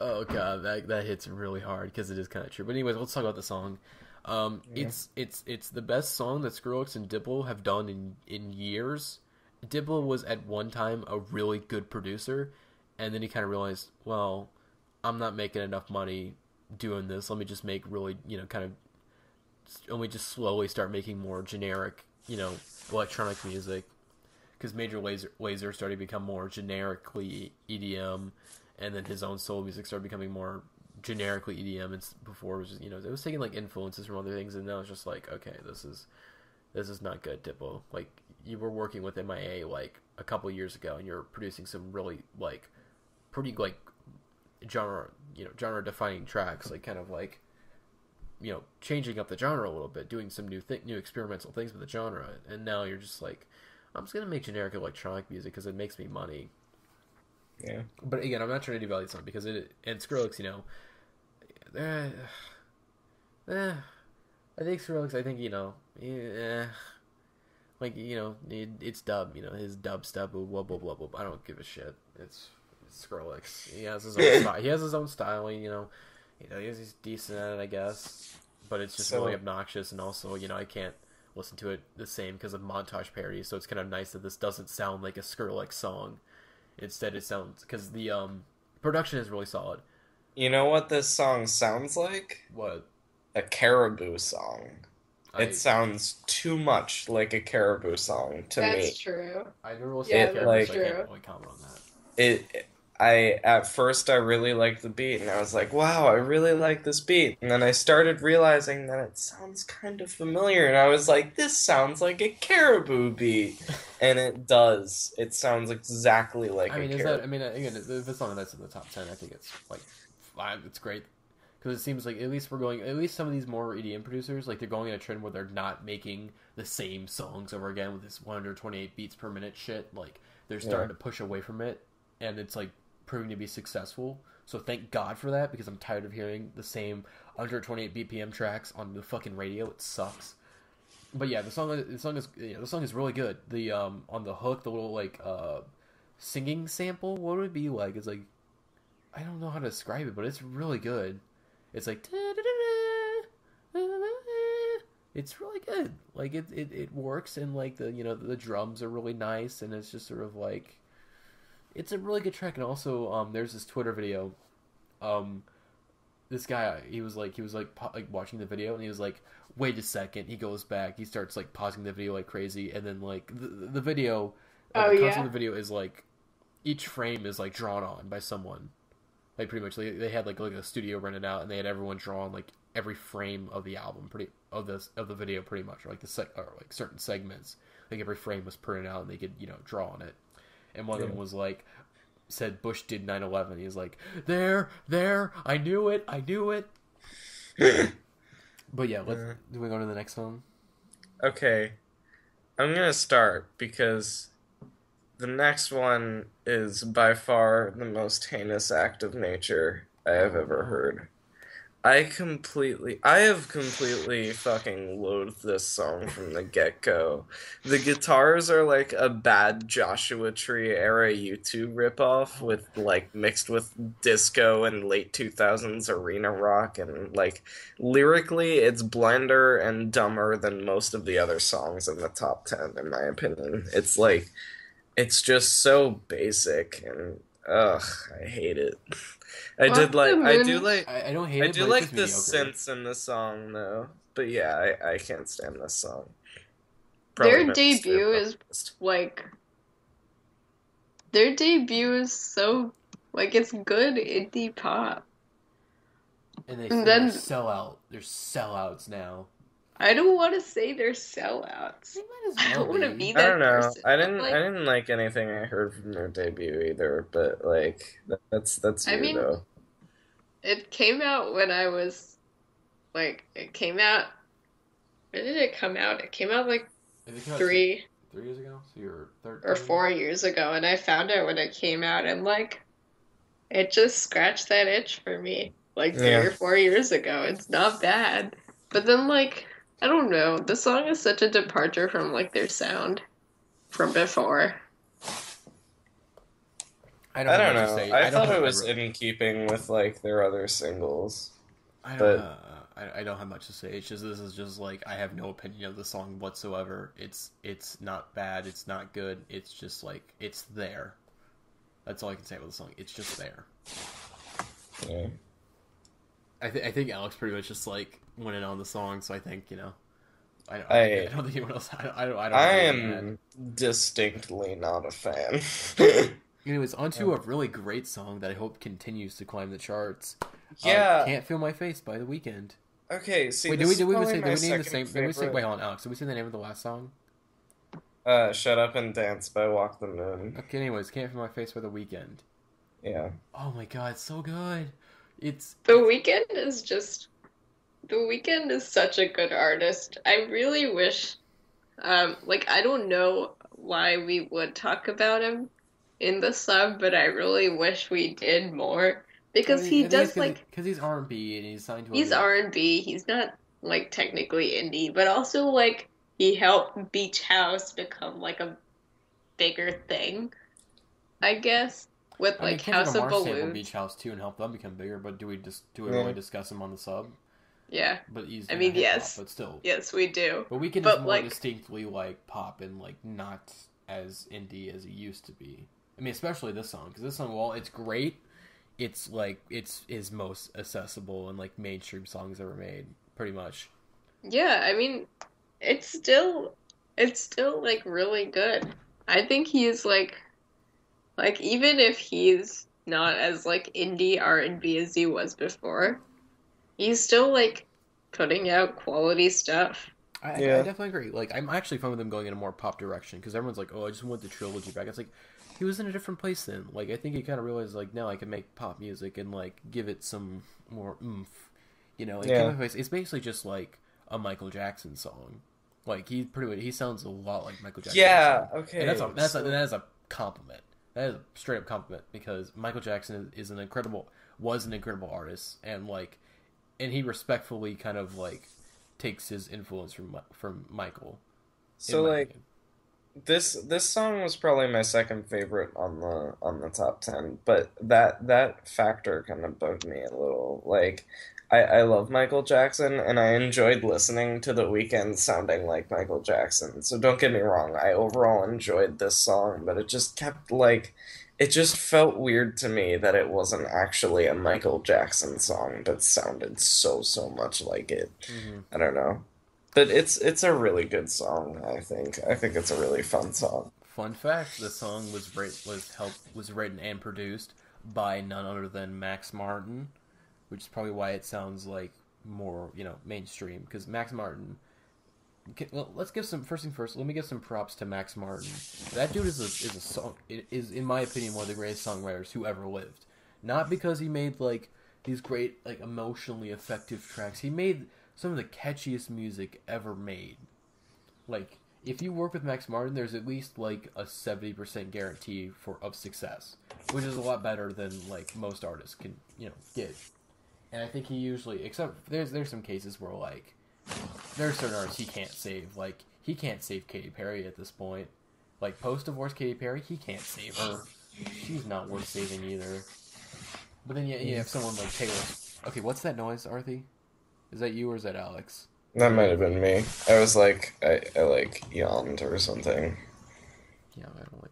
oh god, that hits really hard because it is kind of true. But anyways, let's talk about the song. It's the best song that Skrillex and Diplo have done in years. Diplo was at one time a really good producer, and then he kind of realized, well, I'm not making enough money doing this. Let me just make really, let me just slowly start making more generic, electronic music. Because Major Lazer started to become more generically EDM, and then his own solo music started becoming more generically EDM. And before it was just, it was taking like influences from other things, and now it's just like, okay, this is not good, Diplo. Like, you were working with MIA like a couple years ago, and you're producing some really like pretty like genre defining tracks, like kind of like changing up the genre a little bit, doing some new experimental things with the genre, and now you're just like, I'm just gonna make generic electronic music because it makes me money. Yeah. But again, I'm not trying to devalue the song because and Skrillex, I think Skrillex, it's dub, his dubstep, blah blah blah blah. I don't give a shit. It's Skrillex. He has his own style. He has his own style. He's decent at it, I guess. But it's just really obnoxious, and also, I can't listen to it the same because of montage parodies. So it's kind of nice that this doesn't sound like a Skrillex song. Instead, it sounds, because the production is really solid. You know what this song sounds like? What? A Caribou song. It sounds too much like a Caribou song to me. That's true. I never listened to Caribou, so I can't really comment on that. At first I really liked the beat, and I was like, wow, I really like this beat. And then I started realizing that it sounds kind of familiar, and I was like, this sounds like a Caribou beat. And it does. It sounds exactly like a Caribou. Again, if it's song that's in the top 10, I think it's like, it's great. Because it seems like at least some of these more EDM producers, like, they're going in a trend where they're not making the same songs over again with this 128 beats per minute shit. Like, they're starting to push away from it, and it's like proving to be successful. So thank God for that, because I'm tired of hearing the same 128 BPM tracks on the fucking radio. It sucks. But yeah, the song is really good. The on the hook, the little like singing sample, what would it be like? It's like, I don't know how to describe it, but it's really good. It's like, it's really good. Like, it works, and like the drums are really nice, and it's just sort of like, it's a really good track. And also, there's this Twitter video. This guy, he was watching the video, and he was like, wait a second. He goes back. He starts like pausing the video like crazy, and then like the video, the concept of the video is like, each frame is like drawn on by someone. Like, pretty much, they had like a studio rented out, and they had everyone draw on like every frame of the album, of the video, pretty much, or like or like certain segments. Like, every frame was printed out, and they could draw on it. And one of them was like, said Bush did 9/11. He was like, there, I knew it. But yeah, do we go to the next song? Okay, I'm gonna start because the next one is by far the most heinous act of nature I have ever heard. I have completely fucking loathed this song from the get-go. The guitars are like a bad Joshua Tree era U2 ripoff mixed with disco and late 2000s arena rock, and like lyrically it's blender and dumber than most of the other songs in the top 10 in my opinion. It's just so basic, and I hate it. I don't hate it. I do like the synths in the song though. But yeah, I can't stand this song. Their debut is so like, it's good indie pop. And then sell out. They're sellouts now. I don't want to say they're sellouts. I don't want to be that person. I didn't like anything I heard from their debut either, but like that's you though. It came out when I was when did it come out? It came out like 3 3 years ago? So you're 13? or 4 years ago, and I found it when it came out, and like it just scratched that itch for me. Like 3 or 4 years ago, it's not bad. But then like I don't know, the song is such a departure from like their sound from before. I don't know. I thought it was in keeping with like their other singles. I don't have much to say. It's just this is just like I have no opinion of the song whatsoever. It's not bad. It's not good. It's just like it's there. That's all I can say about the song. It's just there. Yeah. I think Alex pretty much just like went in on the song. So I think I don't think anyone else. I am distinctly not a fan. Anyways, onto a really great song that I hope continues to climb the charts. Yeah, Can't Feel My Face by The Weeknd. Okay, see, wait, did we name the same? Favorite... Wait, hold on, Alex. Did we say the name of the last song? Shut Up and Dance by Walk the Moon. Okay, anyways, Can't Feel My Face by The Weeknd. Yeah. Oh my god, it's so good. It's The Weeknd is such a good artist. I really wish, like I don't know why we would talk about him in the sub, but I really wish we did more because he does because he's R&B and he's signed to he's R&B. He's not like technically indie, but also like he helped Beach House become like a bigger thing, I guess, with like House of Balloons. Beach House too and help them become bigger. But do we really discuss him on the sub? Yeah, but he's yes, but still yes we do. But Weeknd is more distinctly like pop and like not as indie as he used to be. I mean, especially this song, because this song, while it's great, it's like it's his most accessible and like mainstream songs ever made, pretty much. Yeah, I mean, it's still like really good. I think he's like even if he's not as like indie R&B as he was before, he's still like putting out quality stuff. I definitely agree. Like, I'm actually fine with him going in a more pop direction because everyone's like, "Oh, I just want the trilogy back." It's like he was in a different place then. Like, I think he kind of realized like now I can make pop music and like give it some more oomph. It's basically just like a Michael Jackson song. Like he sounds a lot like Michael Jackson. Yeah, okay. And that is a compliment. That is a straight up compliment because Michael Jackson was an incredible artist and he respectfully kind of like takes his influence from Michael. So like this song was probably my second favorite on the top 10, but that factor kind of bugged me a little. Like I love Michael Jackson and I enjoyed listening to The Weeknd sounding like Michael Jackson. So don't get me wrong, I overall enjoyed this song, but it just kept it just felt weird to me that it wasn't actually a Michael Jackson song that sounded so much like it. Mm-hmm. I don't know. But it's a really good song, I think. I think it's a really fun song. Fun fact, the song was written and produced by none other than Max Martin, which is probably why it sounds like more, mainstream, because Max Martin... Well, let's give some first thing first. Let me give some props to Max Martin. That dude is in my opinion one of the greatest songwriters who ever lived. Not because he made like these great like emotionally effective tracks. He made some of the catchiest music ever made. Like if you work with Max Martin, there's at least like a 70% guarantee of success, which is a lot better than like most artists can get. And I think he usually, except there's some cases where like. There are certain artists he can't save. Like, he can't save Katy Perry at this point. Like, post-divorce Katy Perry, he can't save her. She's not worth saving either. But then you have someone like Taylor. Okay, what's that noise, Arthi? Is that you or is that Alex? That might have been me. I was like, I yawned or something. Yeah, I don't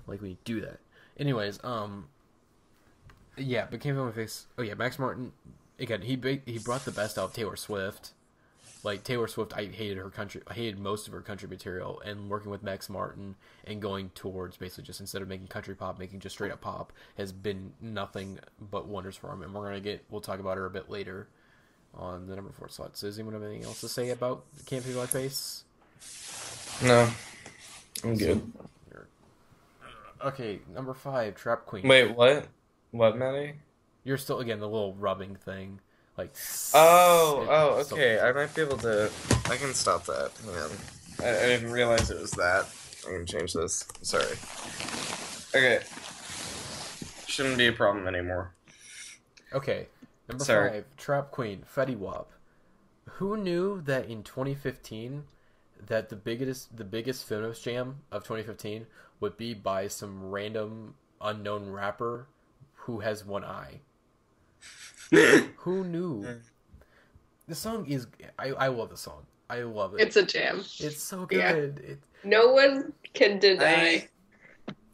like when you do that. Anyways, yeah, but Can't Feel My Face. Oh yeah, Max Martin. Again, he brought the best out of Taylor Swift. Like, Taylor Swift, I hated most of her country material, and working with Max Martin and going towards basically just instead of making country pop, making just straight up pop has been nothing but wonders for him. And we'll talk about her a bit later on the number 4 slot. So does anyone have anything else to say about Can't Feel My Face? No. I'm good. Okay, number 5, Trap Queen. Wait, what? What, Matty? You're still, again, the little rubbing thing. Like, okay. I might be able to. I can stop that. Man, I didn't realize it was that. I can change this. Sorry. Okay. Shouldn't be a problem anymore. Okay, number Sorry. 5, Trap Queen, Fetty Wap. Who knew that in 2015 that the biggest Phonos jam of 2015 would be by some random unknown rapper who has one eye? Who knew? The song is... I love the song. I love it. It's a jam. It's so Yeah. good. No one can deny.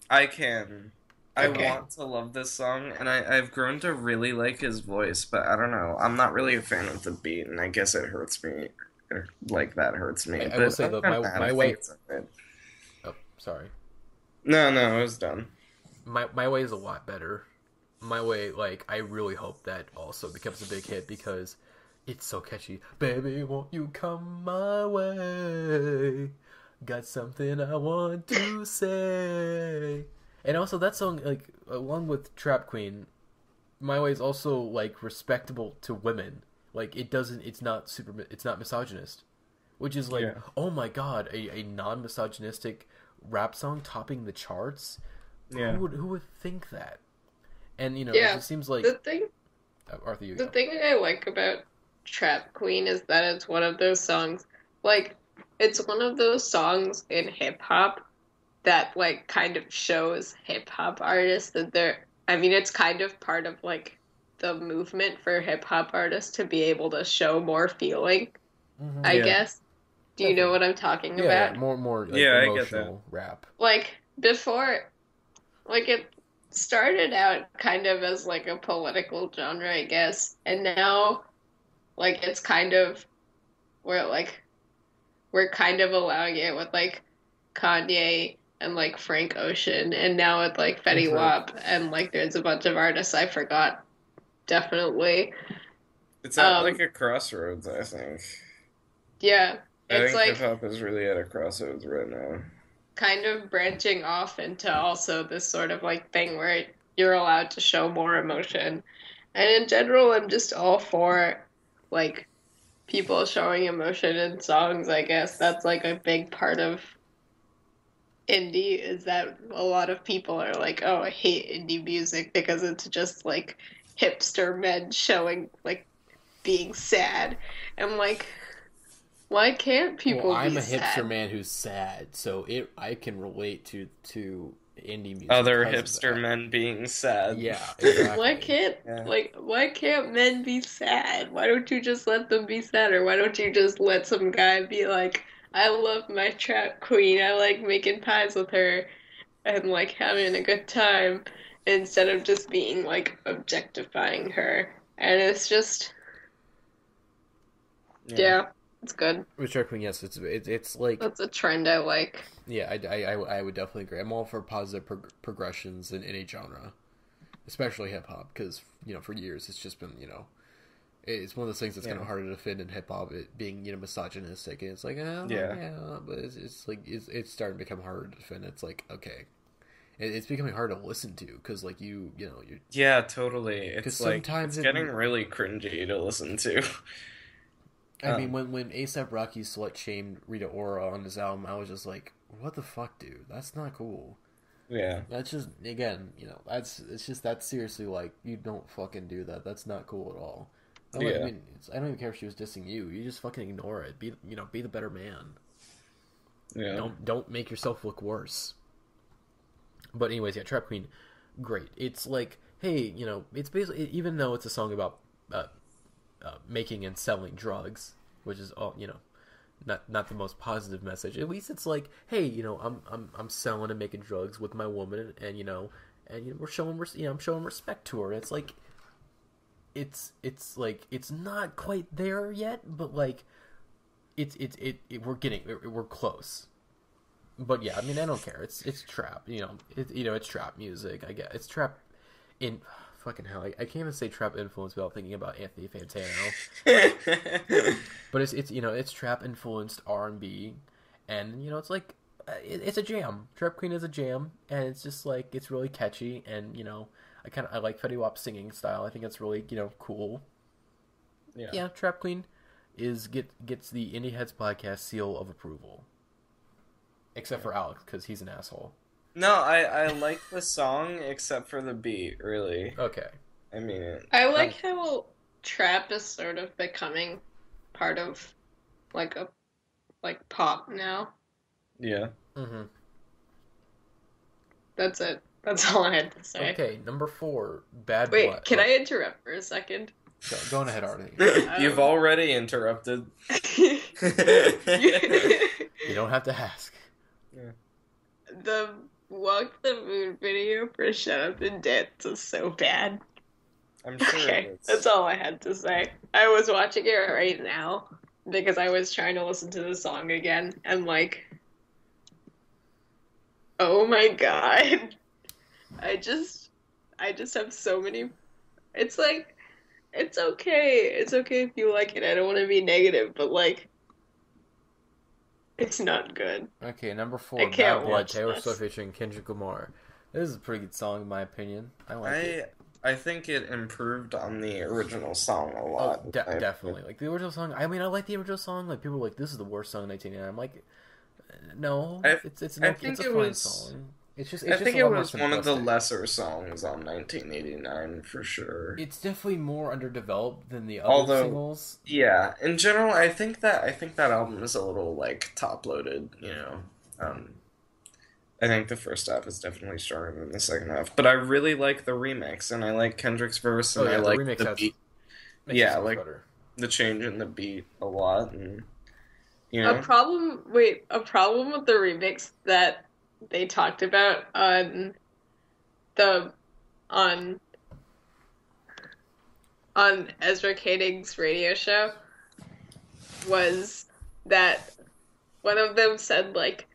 I can. I Okay. want to love this song, and I've grown to really like his voice, but I don't know. I'm not really a fan of the beat, and I guess it hurts me. Like, that hurts me. I will say, though, my way... Oh, sorry. No, it was done. My way is a lot better. My way, like, I really hope that also becomes a big hit because it's so catchy. Baby, won't you come my way? Got something I want to say. And also that song, like, along with Trap Queen, My Way is also, like, respectable to women. Like, it's not misogynist. Which is like, oh my god, a non-misogynistic rap song topping the charts? Yeah. Who would think that? And, you know, Yeah, it just seems like... The thing Arthi, you The go. thing I like about Trap Queen is that it's one of those songs, like, it's one of those songs in hip hop that, like, kind of shows hip hop artists that it's kind of part of, like, the movement for hip hop artists to be able to show more feeling, I Yeah. guess. Do you know what I'm talking about? Yeah, more like, Yeah, I get emotional rap. Like, before, like, it started out kind of as, like, a political genre, I guess, and now, like, it's kind of, we're kind of allowing it with, like, Kanye and, like, Frank Ocean, and now with, like, Fetty Wap, and, like, there's a bunch of artists I forgot, definitely. It's at, like, a crossroads, I think. Yeah, I it's, think like, hip-hop is really at a crossroads right now. kind of branching off into also this sort of, like, thing where you're allowed to show more emotion. And in general, I'm just all for, like, people showing emotion in songs, I guess. That's, like, a big part of indie, is that a lot of people are like, oh, I hate indie music because it's just, like, hipster men showing, like, being sad. And, like, why can't people Well, I'm be a hipster sad? man who's sad, so I can relate to indie music. Other because of hipster that. men being sad. Yeah, exactly. Why can't men be sad? Why don't you just let them be sad? Or why don't you just let some guy be like, I love my trap queen, I like making pies with her and, like, having a good time, instead of just being, like, objectifying her. And it's just, yeah, it's good. With Shark Queen, yes, it's like, That's a trend I like. yeah, I would definitely agree. I'm all for positive progressions in any genre, especially hip hop, because, you know, for years it's just been, you know, it's one of those things that's kind of harder to defend in hip hop, it being, you know, misogynistic, and it's like, but it's like it's starting to become harder to defend. It's like, okay, it's becoming hard to listen to because, like, you know, you're... Yeah, totally. It's like, sometimes it's getting really cringy to listen to. I mean, when A$AP Rocky slut shamed Rita Ora on his album, I was just like, what the fuck, dude? That's not cool. Yeah. That's just, again, you know, that's seriously, like, you don't fucking do that. That's not cool at all. I mean, I don't even care if she was dissing you. You just fucking ignore it. Be the better man. Yeah. Don't make yourself look worse. But anyways, yeah, Trap Queen, great. It's like, hey, you know, it's basically, even though it's a song about making and selling drugs, which is all, you know, not the most positive message. At least it's like, hey, you know, I'm selling and making drugs with my woman, and you know, we're showing, you know, I'm showing respect to her. It's like, it's like, it's not quite there yet, but like, we're close. But yeah, I mean, I don't care. It's trap, you know. It's trap music. I guess it's trap in fucking hell. I can't even say trap influence without thinking about Anthony Fantano. But it's you know, it's trap influenced R&B, and you know, it's like it's a jam. Trap Queen is a jam, and it's just like, it's really catchy, and you know, I like Fetty Wap's singing style. I think it's really, you know, cool. Yeah, Trap Queen gets the Indieheads podcast seal of approval. except for Alex because he's an asshole. No, I like the song except for the beat, really. Okay. I mean, I like how trap is sort of becoming part of like a pop now. yeah. Mm-hmm. That's it. That's all I had to say. Okay, number 4, Bad Wait, Blood. can I interrupt for a second? Go on ahead, Arthi. You've already interrupted. You don't have to ask. Yeah. The Walk the Moon video for Shut Up and Dance is so bad. I'm sure Okay, it's... that's all I had to say. I was watching it right now because I was trying to listen to the song again, and like, oh my god, I just have so many. It's like, it's okay. It's okay if you like it. I don't want to be negative, but like, it's not good. Okay, number 4, I can't Bad Blood, watch Taylor this. Swift featuring Kendrick Lamar. This is a pretty good song in my opinion. I like it. I think it improved on the original song a lot. Definitely. Like the original song. I mean, I like the original song. Like people are like, "This is the worst song in 1989." I'm like, no, it's a fine song. It's just. I think a it lot more was one of the simplistic. lesser songs on 1989 for sure. It's definitely more underdeveloped than the other Although, singles. Yeah, in general, I think that album is a little like top loaded. You know, I think the first half is definitely stronger than the second half. But I really like the remix, and I like Kendrick's verse, and I like the beat. Yeah, like better. the change in the beat a lot, and you know, A problem with the remix that they talked about on Ezra Koenig's radio show was that one of them said like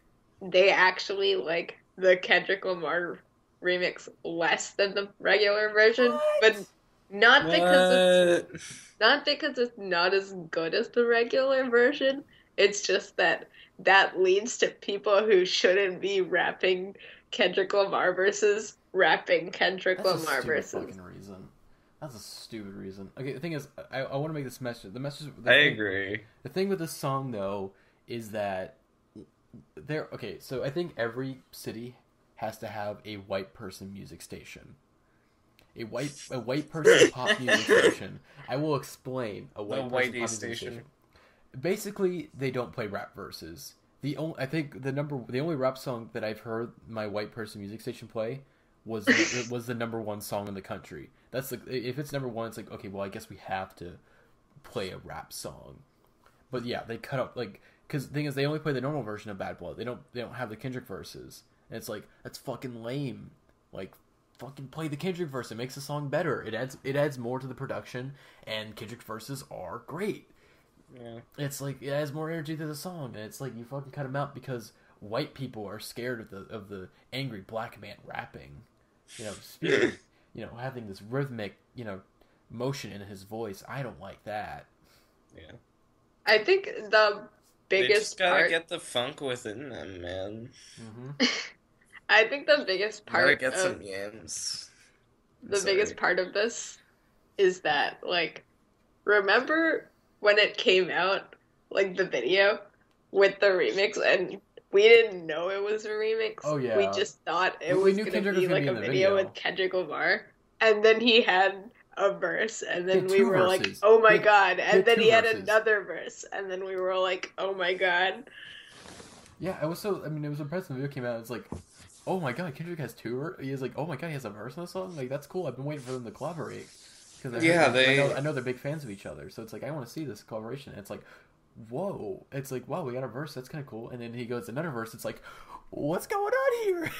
they actually like the Kendrick Lamar remix less than the regular version, but not because it's not as good as the regular version. It's just that leads to people who shouldn't be rapping Kendrick Lamar versus rapping Kendrick Lamar versus. Fucking reason. That's a stupid reason. Okay, the thing is, I want to make this message. agree. The thing with this song, though, is that okay, so I think every city has to have a white person music station. A white person pop music station. I will explain a white person pop music station. Basically, they don't play rap verses. The only rap song that I've heard my white person music station play was the number 1 song in the country. That's like, if it's number 1, it's like, okay, well, I guess we have to play a rap song. But yeah, they cut up like, because the thing is, they only play the normal version of Bad Blood. They don't have the Kendrick verses, and it's like, that's fucking lame. Like, fucking play the Kendrick verse. It makes the song better. It adds more to the production, and Kendrick verses are great. Yeah. It's like, it adds more energy to the song, and it's like, you fucking cut them out because white people are scared of the angry black man rapping. You know, speaking, having this rhythmic, motion in his voice. I don't like that. Yeah. I think the biggest they just gotta part... get the funk within them, man. Mm-hmm. I think the biggest part gotta get some yams. Biggest part of this is that, like, remember when it came out, like, the video with the remix, and we didn't know it was a remix. Oh, yeah. We just thought it was going to be, like, a video with Kendrick Lamar. And then he had a verse, and then we were like, oh my god. And then he had another verse, and then we were like, oh my god. Yeah, it was impressive. The video came out, it's like, oh my god, Kendrick has 2 He was like, oh my god, he has a verse in the song? Like, that's cool. I've been waiting for them to collaborate. Because I know they're big fans of each other, so it's like, I want to see this collaboration. And it's like, whoa. It's like, wow, we got a verse, that's kind of cool. And then he goes another verse, it's like, what's going on here?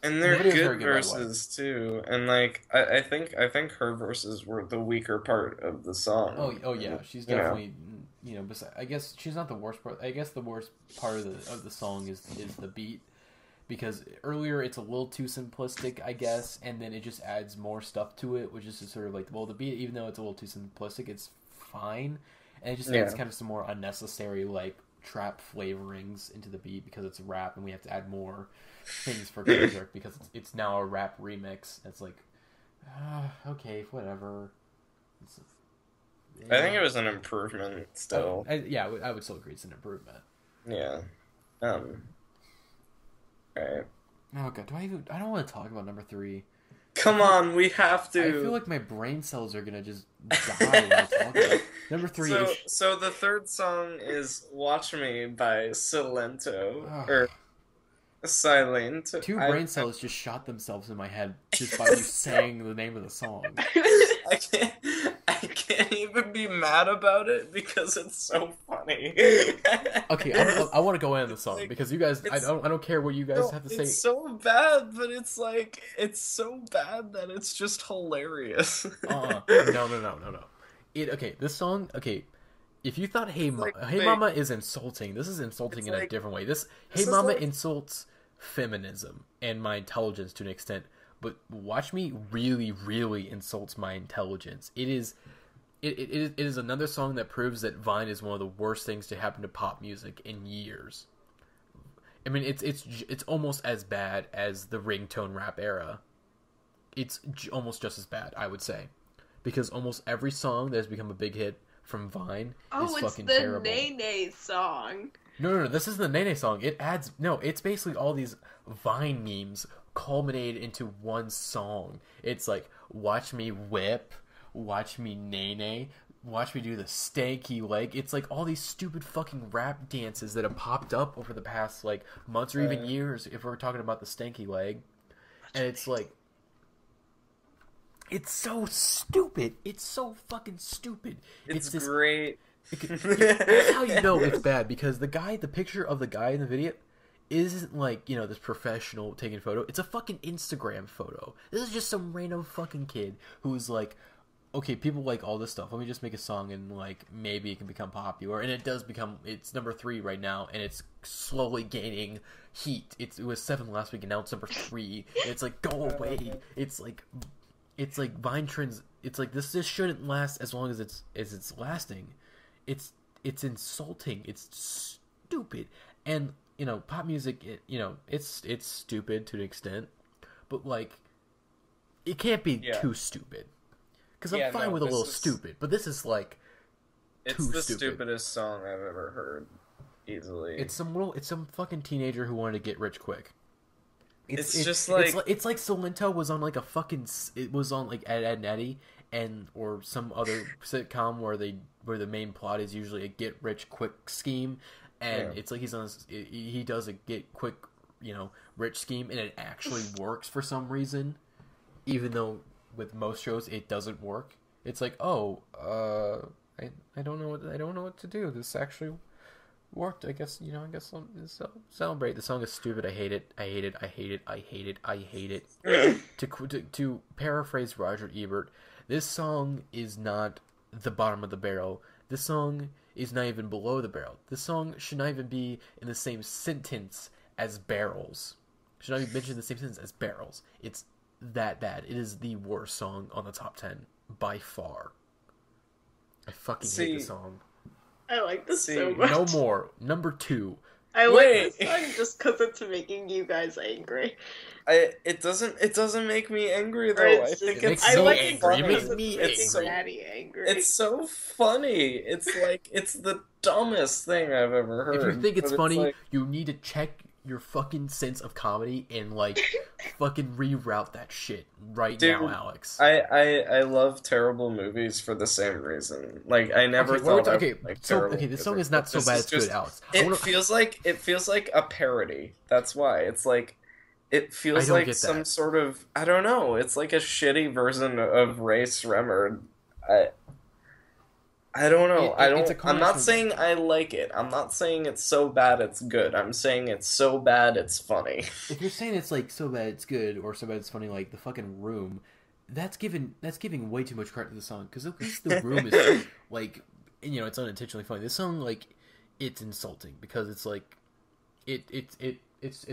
And they're good verses too. And like, I think her verses were the weaker part of the song. Oh yeah, she's definitely I guess she's not the worst part. I guess the worst part of the song is the beat. Because earlier it's a little too simplistic, I guess, and then it just adds more stuff to it, which is just sort of like, well, the beat, even though it's a little too simplistic, it's fine, and it just adds kind of some more unnecessary, like, trap flavorings into the beat because it's rap, and we have to add more things for Kendrick because it's now a rap remix. It's like, okay, whatever. I think it was an improvement still. I would still agree it's an improvement. Yeah. Um. Alright. Oh god, I don't want to talk about number 3. Come on, we have to. I feel like my brain cells are gonna just die when I talk about it. Number 3 is... So the third song is "Watch Me" by Silento or Silent. 2 brain cells just shot themselves in my head just by you saying the name of the song. I can't even be mad about it because it's so funny. Okay, I want to go in on the song because you guys, I don't care what you guys have to say. It's so bad, but it's like it's so bad that it's just hilarious. No. This song. Okay, if you thought "Hey like, Mama" is insulting, this is insulting in a different way. "Hey Mama" insults feminism and my intelligence to an extent. But "Watch Me" really, really insults my intelligence. It is another song that proves that Vine is one of the worst things to happen to pop music in years. I mean, it's almost as bad as the ringtone rap era. It's almost just as bad, I would say, because almost every song that has become a big hit from Vine is fucking terrible. Oh, it's the Nene song. No, this isn't the Nene song. It's basically all these Vine memes culminated into one song. It's like, watch me whip, watch me Nene, watch me do the stanky leg. It's like all these stupid fucking rap dances that have popped up over the past like months or even years if we're talking about the stanky leg. And it's like, it's so stupid. It's so fucking stupid. It's great. That's how you know it's bad, because the picture of the guy in the video isn't like, this professional taking photo. It's a fucking Instagram photo. This is just some random fucking kid who's like, okay, people like all this stuff. Let me just make a song and like maybe it can become popular. And it's number 3 right now, and it's slowly gaining heat. It was 7 last week and now it's number 3. It's like, go away. It's like Vine trends. It's like this shouldn't last as long as it's lasting. It's insulting. It's stupid. And pop music, it's stupid to an extent, but like it can't be too stupid. Because I'm fine with a little stupid, but this is like it's the stupidest song I've ever heard, easily. It's some fucking teenager who wanted to get rich quick. It's like Silento was on like a fucking, it was on like Ed, Ed and Eddie or some other sitcom where the main plot is usually a get rich quick scheme, and it's like he does a get quick rich scheme, and it actually works for some reason, even though with most shows it doesn't work. It's like, I don't know what to do. This actually worked. I guess I'll celebrate. The song is stupid. I hate it. To paraphrase Roger Ebert, this song is not the bottom of the barrel. This song is not even below the barrel. This song should not even be in the same sentence as barrels. Should not be mentioned in the same sentence as barrels. It's that bad. It is the worst song on the top 10 by far. I fucking hate the song. I like this so much. No more. Number 2. I like this song just because it's making you guys angry. It doesn't make me angry though. I think it's so funny. It makes me angry. It's so funny. It's like it's the dumbest thing I've ever heard. If you think it's funny, you need to check your fucking sense of comedy and like fucking reroute that shit now, Alex. I love terrible movies for the same reason. Like I never thought this song is not so bad. It's good, Alex. It feels like a parody. That's why it's like it feels like some sort of, I don't know. It's like a shitty version of Ray Sremmurd. I don't know. I'm not saying I like it. I'm not saying it's so bad it's good. I'm saying it's so bad it's funny. If you're saying it's like so bad it's good or so bad it's funny, like The Fucking Room, that's giving way too much credit to the song, because at least The Room is like, it's unintentionally funny. This song, like, it's insulting because it's like it's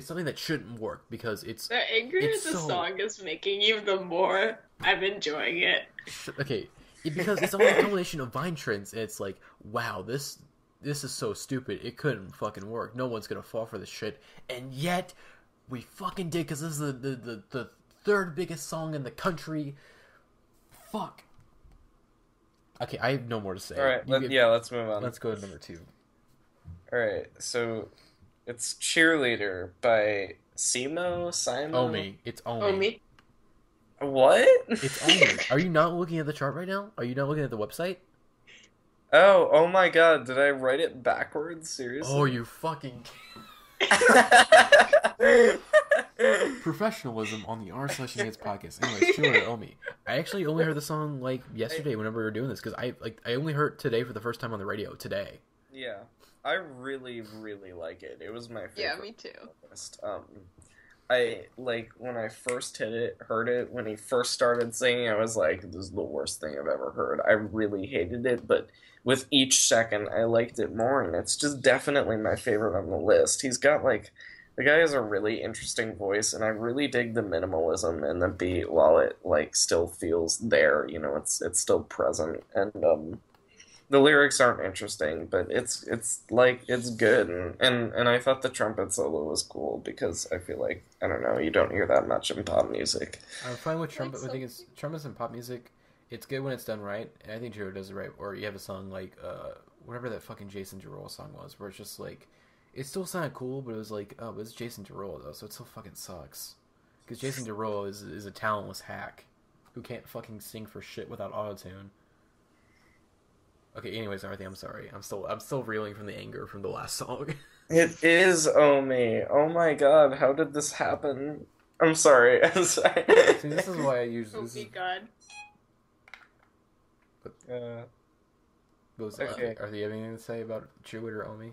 something that shouldn't work, because it's the angrier the song is making you, the more I'm enjoying it. Okay. Because it's all a combination of Vine trends, and it's like, wow, this is so stupid. It couldn't fucking work. No one's gonna fall for this shit, and yet we fucking did, because this is the third biggest song in the country. Fuck. Okay, I have no more to say. All right, let's move on. Let's go to number 2. All right, so It's Cheerleader by Simo? Omi. It's Oh, Omi. me? What? It's Omi. Are you not looking at the chart right now? Are you not looking at the website? Oh my god, did I write it backwards? Oh, Seriously? you fucking professionalism on the r/Indieheads podcast. Anyways, Cheerleader Omi. I actually only heard the song like yesterday whenever we were doing this because I only heard it today for the first time on the radio today. Yeah, I really, really like it. It was my favorite. Yeah, me too. List. I like when I first heard it when he first started singing. I was like, "This is the worst thing I've ever heard." I really hated it, but with each second, I liked it more, and it's just definitely my favorite on the list. He's got like the guy has a really interesting voice, and I really dig the minimalism in the beat while it like still feels there. You know, it's still present, and the lyrics aren't interesting, but it's like it's good, and I thought the trumpet solo was cool because I feel like I don't know, you don't hear that much in pop music. I'm fine with trumpet. Like I think it's trumpets and pop music. It's good when it's done right, and I think Jiro does it right. Or you have a song like whatever that fucking Jason Derulo song was, where it's just like it still sounded cool, but it was like, oh, but it's Jason Derulo though, so it still fucking sucks. Because Jason Derulo is a talentless hack who can't fucking sing for shit without autotune. Okay, anyways, Arthi, I'm sorry. I'm still reeling from the anger from the last song. It is Omi. Oh my god, how did this happen? I'm sorry. I'm sorry. See, this is why I use Oh this. my god. Okay. Arthi, you have anything to say about Cheerleader Omi?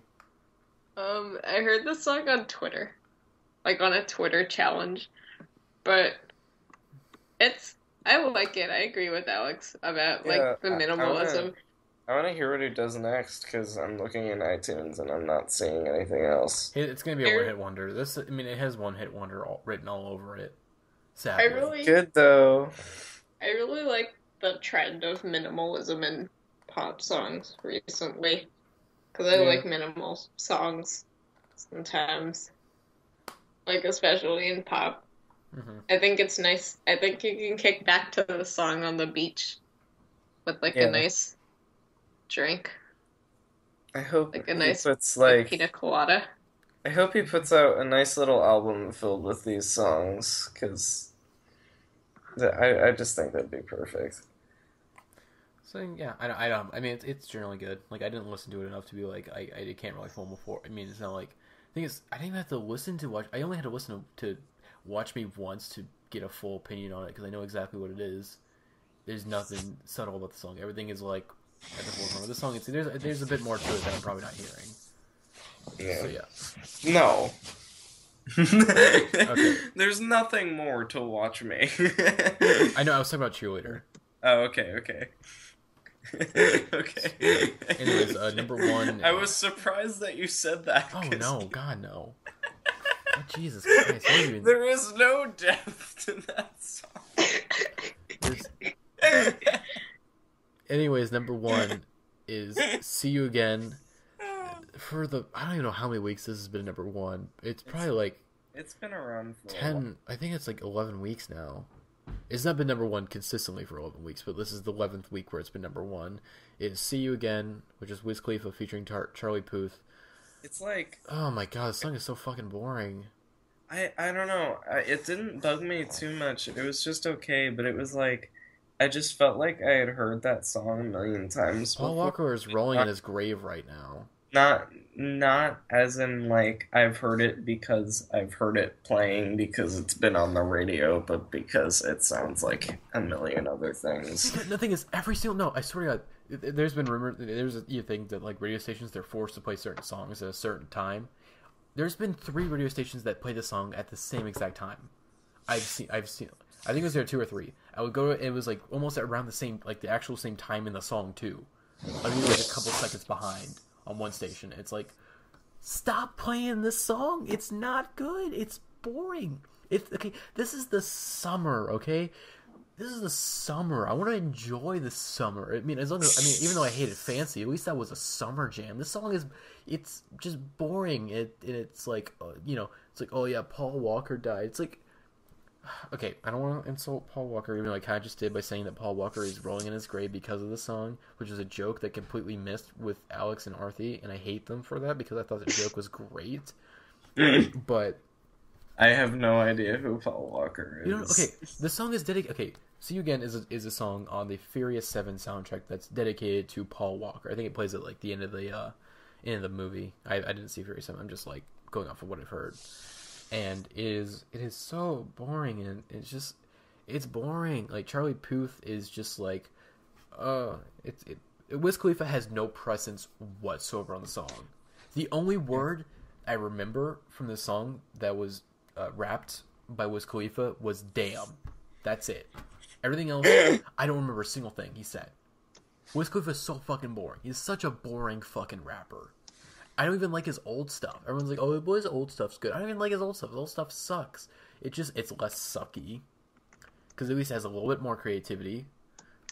I heard this song on Twitter, like on a Twitter challenge, but I like it. I agree with Alex about like the minimalism. I want to hear what he does next because I'm looking in iTunes and I'm not seeing anything else. It's gonna be a one-hit wonder. I mean, it has one-hit wonder written all over it. Sadly. Good though. I really like the trend of minimalism in pop songs recently because I like minimal songs sometimes, like especially in pop. Mm-hmm. I think it's nice. I think you can kick back to the song on the beach with like a nice drink. I hope like a nice puts like pina colada. I hope he puts out a nice little album filled with these songs because I just think that'd be perfect. So yeah, I mean, it's generally good. Like I didn't listen to it enough to be like I can't really film before. I mean, it's not like I didn't even have to listen to watch. I only had to listen to watch me once to get a full opinion on it because I know exactly what it is. There's nothing subtle about the song. Everything is like at the forefront of the song. There's a bit more to it that I'm probably not hearing. Yeah. So yeah. No. Okay. There's nothing more to watch me. I know. I was talking about Cheerleader. Oh, okay. Okay. Anyways, number one. I was surprised that you said that. Oh no, God no. Oh, Jesus Christ. There is no depth to that song. Anyways, number one is See You Again. For I don't even know how many weeks this has been number one. It's probably like... It's been around for 10, I think it's like 11 weeks now. It's not been number one consistently for 11 weeks, but this is the 11th week where it's been number one. It's See You Again, which is Wiz Khalifa featuring Charlie Puth. It's like... Oh my god, this song is so fucking boring. I don't know. It didn't bug me too much. It was just okay, but it was like... I just felt like I had heard that song a million times before. Paul Walker is rolling in his grave right now. Not as in like I've heard it because I've heard it playing because it's been on the radio, but because it sounds like a million other things. The thing is, I swear to God, there's been rumors. You think that like radio stations they're forced to play certain songs at a certain time. There's been 3 radio stations that play the song at the same exact time. I've seen. I think it was there 2 or 3. I would go. It was like almost around the same, like the actual same time in the song too. I mean, like a couple seconds behind on one station. It's like, stop playing this song. It's not good. It's boring. It's okay. This is the summer. Okay, this is the summer. I want to enjoy the summer. I mean, even though I hated Fancy, at least that was a summer jam. This song it's just boring. It's like, it's like, oh yeah, Paul Walker died. It's like, okay, I don't want to insult Paul Walker, even though I kind of just did by saying that Paul Walker is rolling in his grave because of the song, which is a joke that completely missed with Alex and Arthi, and I hate them for that because I thought the joke was great. But I have no idea who Paul Walker is. you know, okay, the song is dedicated. Okay, "See You Again" is a song on the Furious 7 soundtrack that's dedicated to Paul Walker. I think it plays at like the end of the movie. I didn't see Furious 7. I'm just like going off of what I've heard, and it is so boring, and it's boring. Like Charlie Puth is just like, Wiz Khalifa has no presence whatsoever on the song. The only word I remember from the song that was rapped by Wiz Khalifa was "damn." That's it. Everything else, I don't remember a single thing he said. Wiz Khalifa is so fucking boring. He's such a boring fucking rapper. I don't even like his old stuff. Everyone's like, "Oh, boy, his old stuff's good." I don't even like his old stuff. His old stuff sucks. It's less sucky. Because at least it has a little bit more creativity.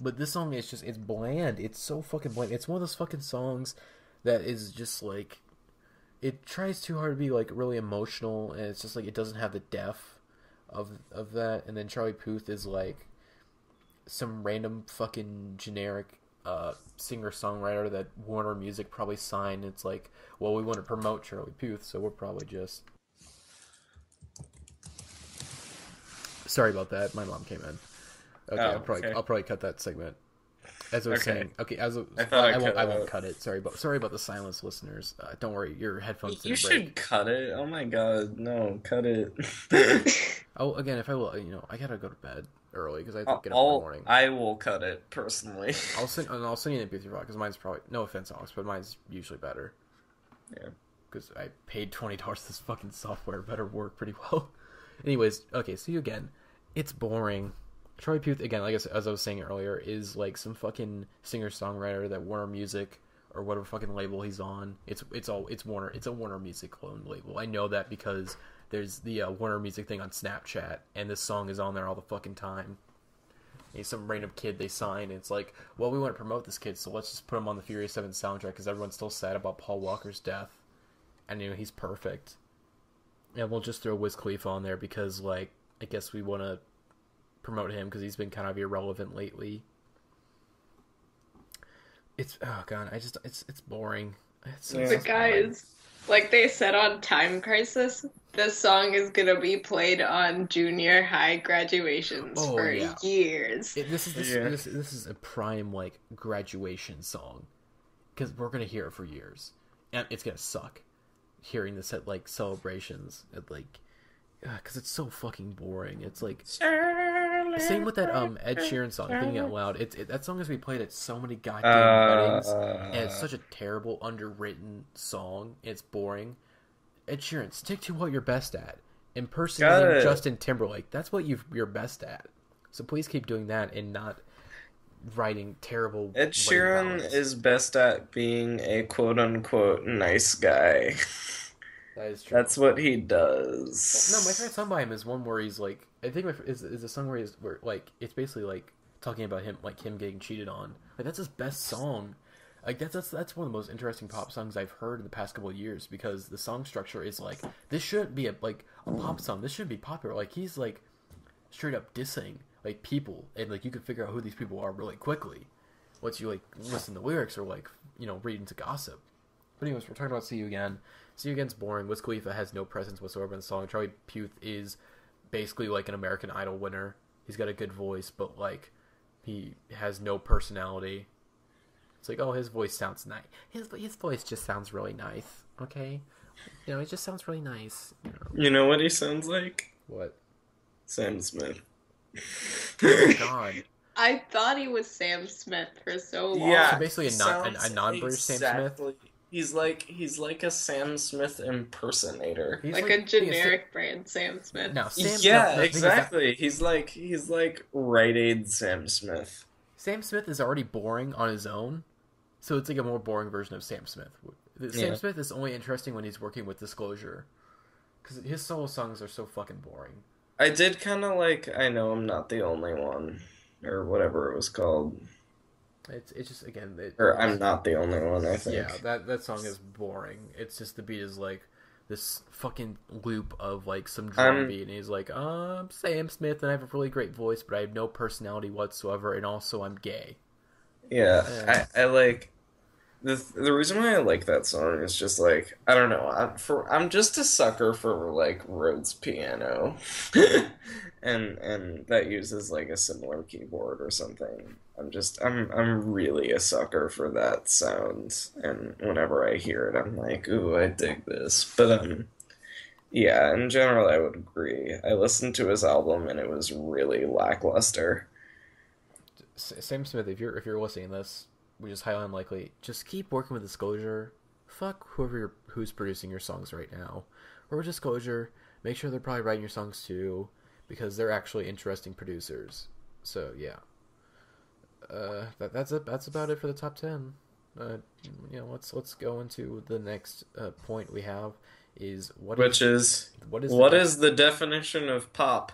But this song is it's bland. It's so fucking bland. It's one of those fucking songs that is just like, it tries too hard to be like really emotional, and it's just like it doesn't have the depth of that. And then Charlie Puth is like some random fucking generic singer-songwriter that Warner Music probably signed. It's like, well, we want to promote Charlie Puth, so we're probably just... Sorry about that. My mom came in. Okay, I'll probably cut that segment. As I was saying, okay, I won't cut it. Sorry about the silence, listeners. Don't worry, your headphones didn't break. You should cut it. Oh my god, no, cut it. Oh, again, if I will, I gotta go to bed early because I have to get up in the morning. I will cut it personally. I'll send you an MP3 file because mine's probably, no offense, Alex, but mine's usually better. Yeah, because I paid $20 this fucking software. Better work pretty well. Anyways, okay, See You Again. It's boring. Charlie Puth, again, like as I was saying earlier, is like some fucking singer-songwriter that Warner Music or whatever fucking label he's on. It's Warner. It's a Warner Music owned label. I know that because there's the Warner Music thing on Snapchat, and this song is on there all the fucking time. He's some random kid they sign, and it's like, well, we want to promote this kid, so let's just put him on the Furious 7 soundtrack because everyone's still sad about Paul Walker's death, and he's perfect. And we'll just throw Wiz Khalifa on there because, like, I guess we want to promote him because he's been kind of irrelevant lately. It's boring. But guys, like they said on Time Crisis, this song is gonna be played on junior high graduations for years. This is a prime like graduation song because we're gonna hear it for years, and it's gonna suck hearing this at like celebrations at like. Because it's so fucking boring. It's like same with that Ed Sheeran song, Thinking Out Loud. That song has been played at so many goddamn weddings, and it's such a terrible, underwritten song. It's boring. Ed Sheeran, stick to what you're best at. Impersonating Justin Timberlake. That's what you're best at. So please keep doing that and not writing terrible. Ed Sheeran is best at being a quote unquote nice guy. That is true. That's what he does. No, my favorite song by him is one where he's like, I think is a song where like it's basically like talking about him getting cheated on. Like that's his best song. Like that's one of the most interesting pop songs I've heard in the past couple of years because the song structure is like this shouldn't be a pop song. This shouldn't be popular. Like he's like straight up dissing like people, and like you can figure out who these people are really quickly once you like listen to lyrics or like read into gossip. But anyways, we're talking about See You Again. See You Again's boring. Wiz Khalifa has no presence whatsoever in the song. Charlie Puth is basically like an American Idol winner. He's got a good voice, but like he has no personality. It's like, oh, his voice sounds nice. His voice just sounds really nice. Okay, it just sounds really nice. You know what he sounds like? What? Sam Smith. Oh my God. I thought he was Sam Smith for so long. Yeah, so basically a non-British Sam Smith. He's like a Sam Smith impersonator. He's like a generic brand Sam Smith. No, exactly. He's like Rite Aid Sam Smith. Sam Smith is already boring on his own, so it's like a more boring version of Sam Smith. Sam Smith is only interesting when he's working with Disclosure, because his solo songs are so fucking boring. I did kind of like I Know I'm Not the Only One, or whatever it was called. It's just again. I'm not the only one. I think. Yeah, that song is boring. It's just the beat is like this fucking loop of like some drum beat, and he's like, I'm Sam Smith, and I have a really great voice, but I have no personality whatsoever, and also I'm gay. Yeah. I like the reason why I like that song is just like I don't know. I'm just a sucker for like Rhodes piano, and that uses like a similar keyboard or something. I'm really a sucker for that sound, and whenever I hear it, I'm like, ooh, I dig this. But yeah, in general, I would agree. I listened to his album and it was really lackluster. Sam Smith, if you're listening to this, which is highly unlikely, just keep working with Disclosure. Fuck who's producing your songs right now. Or with Disclosure, make sure they're probably writing your songs too, because they're actually interesting producers. So yeah, that's about it for the top 10. Let's go into the next point we have is what is the definition of pop?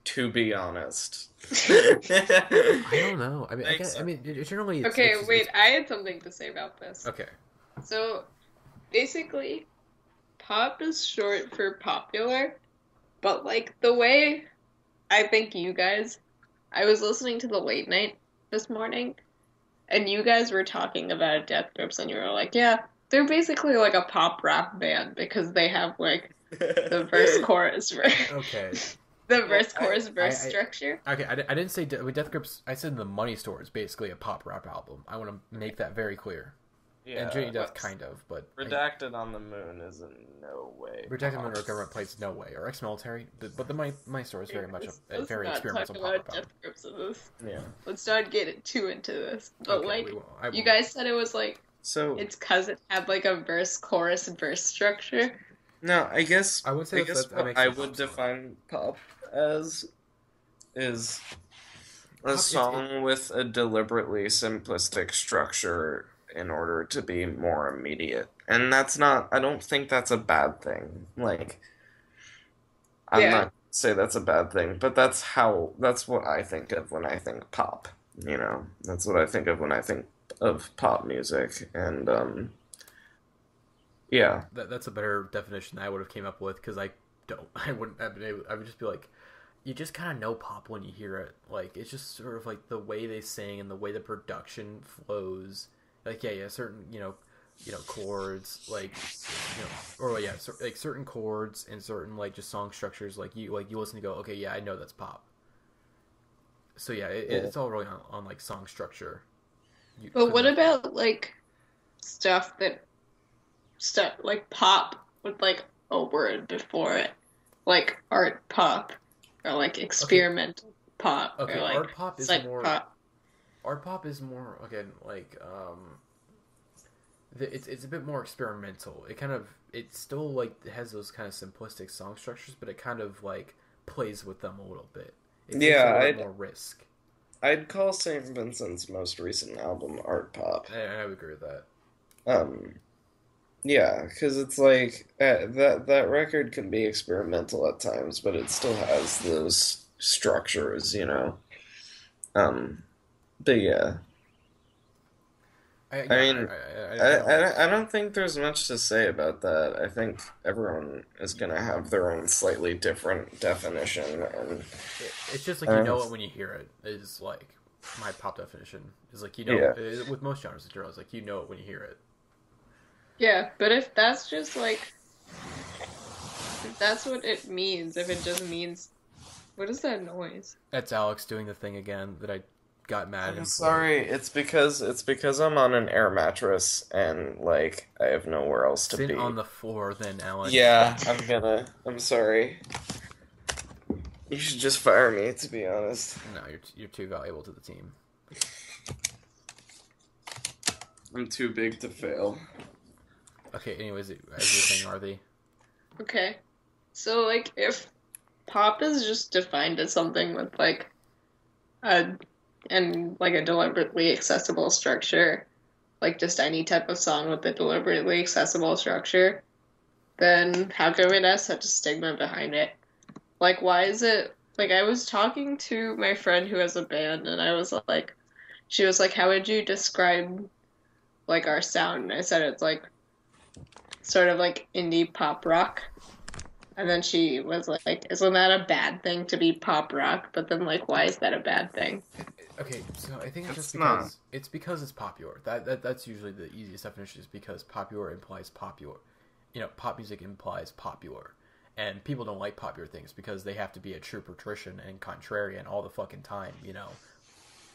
To be honest, I don't know. Generally. Okay, wait. I had something to say about this. Okay. So, basically, pop is short for popular, but like the way I think you guys, I was listening to the late night this morning, and you guys were talking about Death Grips, and you were like, yeah, they're basically like a pop rap band because they have like the verse chorus. Okay. The verse structure. Okay, I didn't say with Death Grips. I said The Money Store is basically a pop rap album. I want to make that very clear. Yeah, and Journey to Death kind of, but Redacted on the Moon is in no way. Redacted on the Moon or Government Place, no way. Or Ex-Military, but the Money Store is very much a very experimental pop rap album. Death Grips in this. Yeah. Let's not get too into this. But okay, you guys said it was like it's because it had like a verse structure. No, I guess I would say what I would define pop as is a song with a deliberately simplistic structure in order to be more immediate. And that's not, I don't think that's a bad thing. Like, I'm not say that's a bad thing, but that's what I think of when I think pop, you know? That's what I think of when I think of pop music, and, yeah. That's a better definition I would have came up with, because I wouldn't have been able, I would just be like, you just kind of know pop when you hear it. Like, it's just sort of like the way they sing and the way the production flows. Like, yeah, certain, chords, like, like certain chords and certain, like, just song structures, like you listen to go, okay, yeah, I know that's pop. So, yeah, it's all really on like, song structure. But what about, like, stuff, like, pop with, like, a word before it? Like, art pop. Or like experimental pop. Okay, or like art pop is more. Pop. Art pop is more again like it's a bit more experimental. It still like has those kind of simplistic song structures, but it kind of like plays with them a little bit. It takes a little more risk. I'd call St. Vincent's most recent album art pop. I would agree with that. Yeah, because it's like that record can be experimental at times, but it still has those structures, you know. But yeah, I don't think there's much to say about that. I think everyone is gonna have their own slightly different definition, and it's just like you know it when you hear it. Is like my pop definition is like with most genres of genres, like you know it when you hear it. Yeah, but if that's just like, if that's what it means, if it just means, what is that noise? That's Alex doing the thing again that I got mad at. I'm sorry, it's because I'm on an air mattress and like I have nowhere else to be. On the floor then, Alex. Yeah, I'm sorry. You should just fire me, to be honest. No, you're too valuable to the team. I'm too big to fail. Okay, anyways, as you were saying, Arthi. Okay. So, like, if pop is just defined as something with, like, a deliberately accessible structure, like just any type of song with a deliberately accessible structure, then how come it has such a stigma behind it? Like, why is it, like, I was talking to my friend who has a band, and I was like, she was like, how would you describe, like, our sound? And I said it's, like, sort of like indie pop rock. And then she was like, isn't that a bad thing to be pop rock? But then, like, why is that a bad thing? Okay, so I think it's just not. because it's popular. That's usually the easiest definition, is because popular implies popular. You know, pop music implies popular. And people don't like popular things because they have to be a true patrician and contrarian all the fucking time, you know.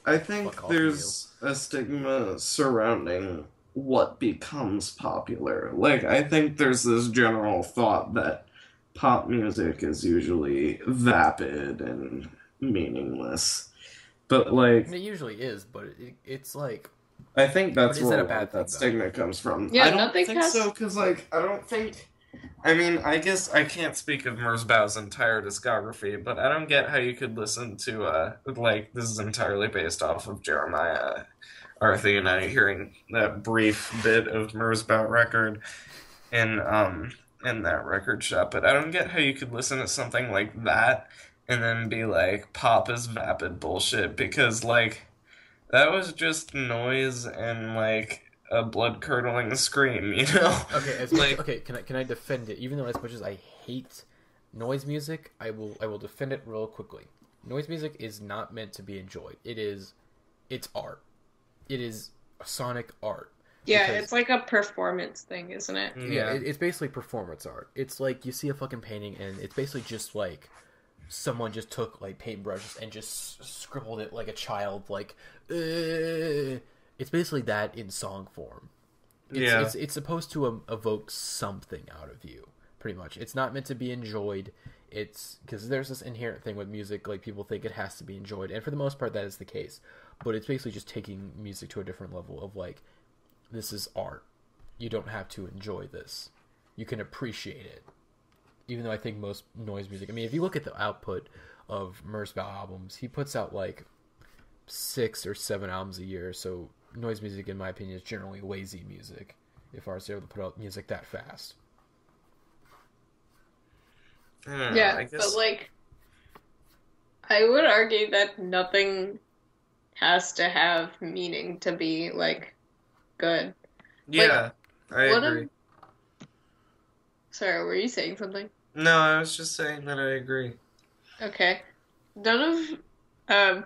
I Fuck think off you. there's a stigma surrounding what becomes popular. Like, I think there's this general thought that pop music is usually vapid and meaningless. But, And like, it usually is, but it's like, I think that's but is that where a a lot bad of thing that though? stigma comes from. Yeah, I don't nothing think so, has. because, like, I don't think. I mean, I guess I can't speak of Merzbow's entire discography, but I don't get how you could listen to, like, this is entirely based off of Jeremiah Arthi and I hearing that brief bit of Merzbow record in, in that record shop, but I don't get how you could listen to something like that and then be like, pop is vapid bullshit, because, like, that was just noise and, like, a blood-curdling scream, you know? Okay, as much Like, okay, can I defend it? Even though as much as I hate noise music, I will defend it real quickly. Noise music is not meant to be enjoyed. It's art. It is sonic art. Yeah, Because it's like a performance thing, isn't it? yeah, yeah. it's basically performance art. It's like you see a fucking painting and it's basically just like someone just took like paintbrushes and just scribbled it like a child, like it's basically that in song form. Yeah. It's supposed to evoke something out of you, pretty much. It's not meant to be enjoyed. It's because there's this inherent thing with music, like people think it has to be enjoyed, and for the most part that is the case. But it's basically just taking music to a different level of like, this is art. You don't have to enjoy this. You can appreciate it. Even though I think most noise music, I mean, if you look at the output of Merzbow albums, he puts out like 6 or 7 albums a year, so noise music, in my opinion, is generally lazy music if artists are able to put out music that fast. I don't know, Yeah, I but guess. like, I would argue that nothing has to have meaning to be like good. Like, Yeah, I what agree. if, sorry, were you saying something? No, I was just saying that I agree. Okay. None of, um,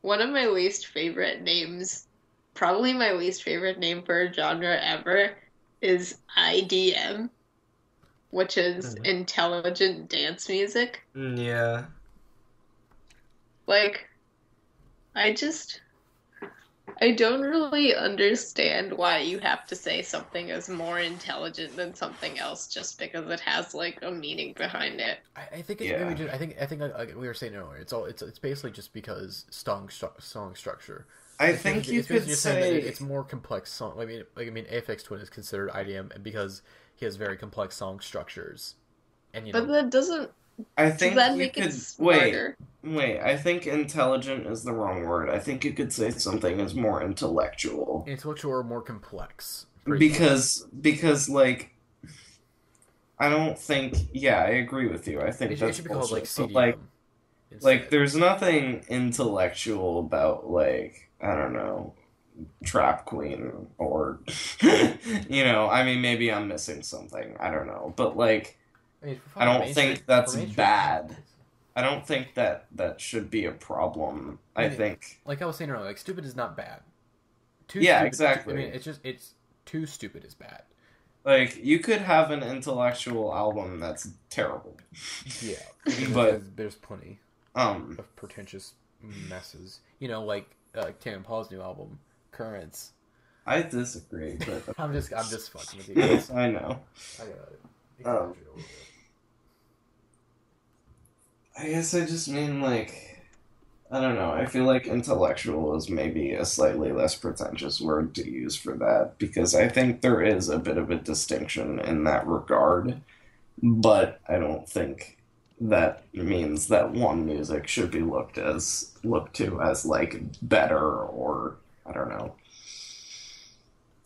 one of my least favorite names, probably my least favorite name for a genre ever, is IDM, which is Mhm. intelligent dance music. Yeah. Like, I just, I don't really understand why you have to say something is more intelligent than something else just because it has like a meaning behind it. I think it's maybe Yeah. just I think like we were saying earlier, it's basically just because song structure. I think you It's basically could just saying that say. it's more complex song. I mean, AFX Twin is considered IDM because he has very complex song structures, and you But know, that doesn't, I does think that you make it could. Wait. smarter? Wait. I think intelligent is the wrong word. I think you could say something is more intellectual. intellectual or more complex, pretty much. Because, like, I don't think. Yeah, I agree with you. I think It that's should be called like bullshit. But, like, CDM instead. there's nothing intellectual about, like, I don't know, Trap Queen or, I mean, maybe I'm missing something. I don't know. But, like, I mean, for I fucking don't mainstream, think that's for mainstream. bad. I don't think that that should be a problem. I I mean, think. like I was saying earlier, like stupid is not bad. Too Yeah, stupid. I mean, exactly. it's too stupid is bad. Like, you could have an intellectual album that's terrible. Yeah, I mean, But, there's plenty um, of pretentious messes. You know, like Tame Impala's new album, Currents. I disagree, but I'm just fucking with you guys. I know. I gotta Um, exaggerate a little bit. I guess I just mean, like, I don't know. I feel like intellectual is maybe a slightly less pretentious word to use for that because I think there is a bit of a distinction in that regard, but I don't think that means that one music should be looked to as like better or I don't know.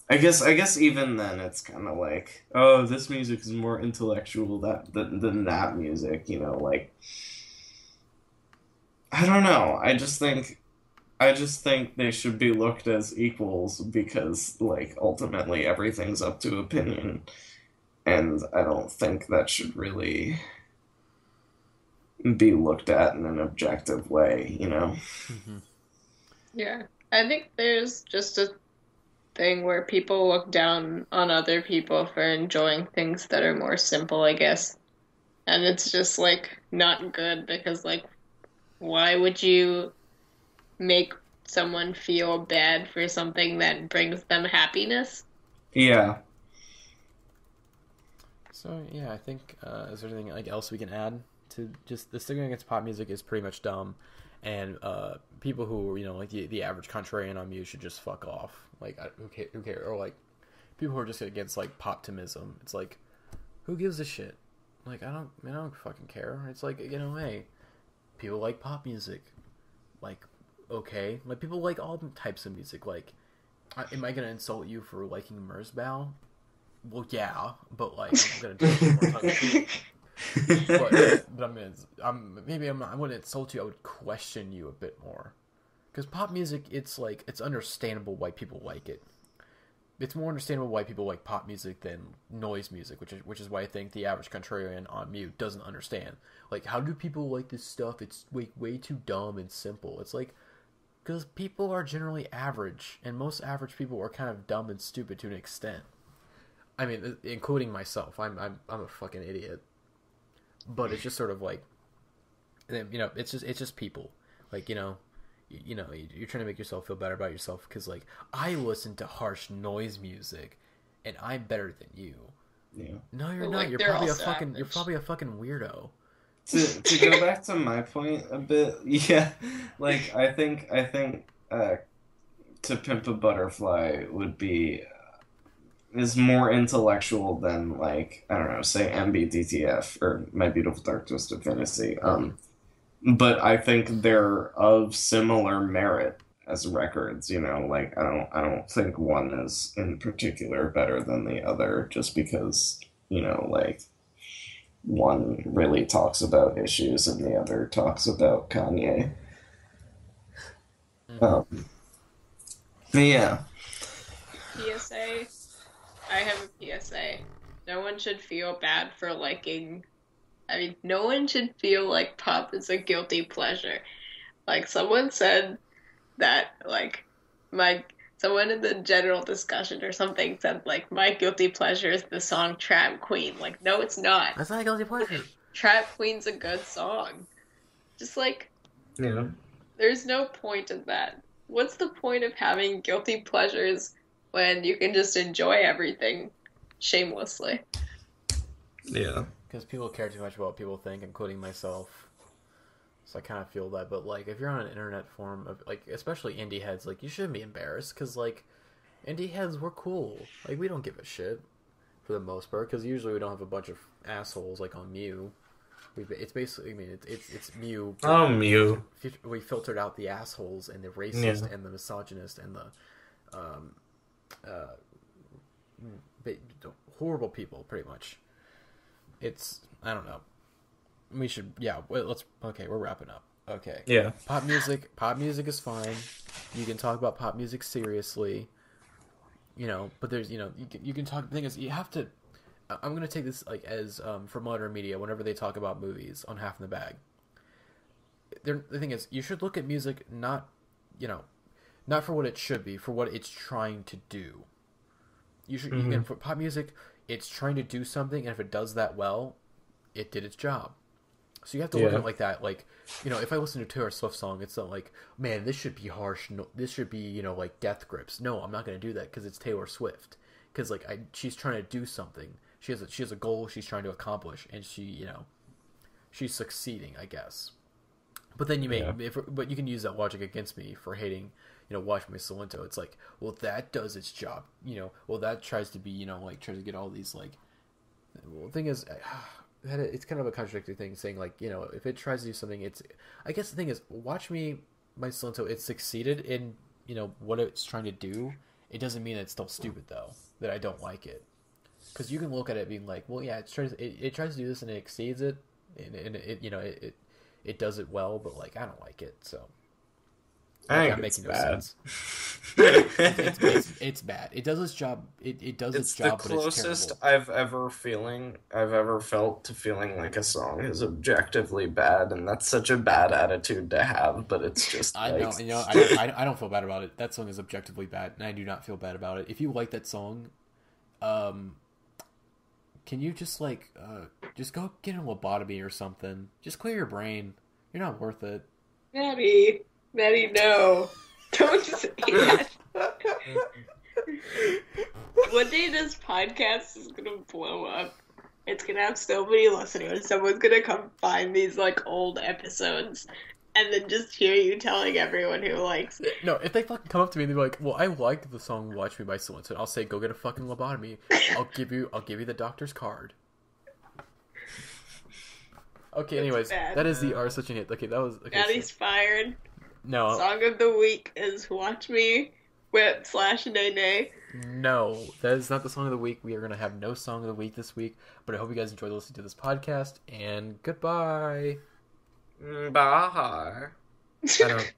I guess even then it's kind of like, oh, this music is more intellectual than that music, like I don't know. I just think they should be looked as equals because like ultimately everything's up to opinion and I don't think that should really be looked at in an objective way. Mm-hmm. Yeah. I think there's just a thing where people look down on other people for enjoying things that are more simple, I guess. And it's just like not good because like why would you make someone feel bad for something that brings them happiness? Yeah. So yeah, I think is there anything like else we can add to just the stigma against pop music is pretty much dumb, and people who like the average contrarian on Mute should just fuck off. Like who care, or like people who are just against like poptimism. It's like who gives a shit? Like I don't fucking care. It's like hey, people like pop music, like okay, like people like all types of music. Like, am I gonna insult you for liking Merzbow? Well, yeah, but like I'm gonna do it more time. But I wouldn't insult you. I would question you a bit more, because pop music, it's like it's understandable why people like it. It's more understandable why people like pop music than noise music, which is why I think the average contrarian on Mute doesn't understand. Like, how do people like this stuff? It's way too dumb and simple. It's like because people are generally average, and most average people are kind of dumb and stupid to an extent. I mean, including myself. I'm a fucking idiot. But it's just sort of like, it's just people. Like, you're trying to make yourself feel better about yourself because like I listen to harsh noise music, and I'm better than you. Yeah. No, you're But, not. like, You're they're probably a also fucking. You're average. probably a fucking weirdo. To go back to my point a bit, yeah, like I think To Pimp a Butterfly would be is more intellectual than like I don't know, say MBDTF or My Beautiful Dark Twisted Fantasy. But I think they're of similar merit as records. Like I don't think one is in particular better than the other just because like one really talks about issues and the other talks about Kanye. Mm-hmm. Um, yeah, PSA. I have a PSA. No one should feel bad for liking. I mean, no one should feel like pop is a guilty pleasure. Like someone said that, like, my someone in the general discussion or something said like my guilty pleasure is the song Trap Queen. Like, no, it's not. That's not a guilty pleasure. Trap Queen's a good song. Just like yeah, there's no point in that. What's the point of having guilty pleasures when you can just enjoy everything shamelessly? yeah. Because people care too much about what people think, including myself. So I kind of feel that. But like, if you're on an internet forum of like, especially indie heads, like you shouldn't be embarrassed because like, indie heads we're cool. Like we don't give a shit for the most part because usually we don't have a bunch of assholes like on Mew. It's basically, I mean, it's Mew. Oh, Mew. We filtered out the assholes and the racist Yeah. and the misogynist and the uh, horrible people, pretty much. It's I don't know. We should let's okay. We're wrapping up. Okay. Yeah. Pop music is fine. You can talk about pop music seriously. But there's you can talk. The thing is, you have to. I'm gonna take this like as for modern media. Whenever they talk about movies on Half in the Bag, the thing is, you should look at music not not for what it should be, for what it's trying to do. You can for pop music, it's trying to do something, and if it does that well, it did its job. So you have to look at it like that. Like, if I listen to a Taylor Swift song, it's not like, man, this should be harsh. No, this should be, like Death Grips. No, I'm not going to do that because it's Taylor Swift. Because like she's trying to do something. She has a goal she's trying to accomplish, and she's succeeding, I guess. But then but you can use that logic against me for hating, Watch My Salento. It's like, well, that does its job. Well, that tries to be, like tries to get all these like. Well, the thing is, it's kind of a contradictory thing saying like if it tries to do something, it's. I guess the thing is, Watch Me My Salento. It succeeded in what it's trying to do. It doesn't mean it's still stupid though. That I don't like it, because you can look at it being like, well, yeah, it tries to do this and it exceeds it, and it does it well, but like I don't like it, so I I'm think it's making no bad. sense. It's bad. It does its job. It does its It's the job, but it's closest terrible. I've ever felt to feeling like a song is objectively bad, and that's such a bad attitude to have, but it's just I like know, I don't feel bad about it. That song is objectively bad, and I do not feel bad about it. If you like that song, um, can you just go get a lobotomy or something? Just clear your brain. You're not worth it. Maddie, no. Don't say that. One day this podcast is gonna blow up. It's gonna have so many listeners. Someone's gonna come find these like old episodes and then just hear you telling everyone who likes it. No, if they fucking come up to me and they're like, "Well, I liked the song Watch Me by so and so," I'll say, "Go get a fucking lobotomy. I'll give you the doctor's card." Okay, anyways, bad. that is the R such a hit. Okay, that was okay. Maddie's fired. No, Song of the week is Watch Me Whip / Nay Nay. no, that is not the song of the week. We are gonna have no song of the week this week. But I hope you guys enjoyed listening to this podcast. And goodbye. bye. I don't.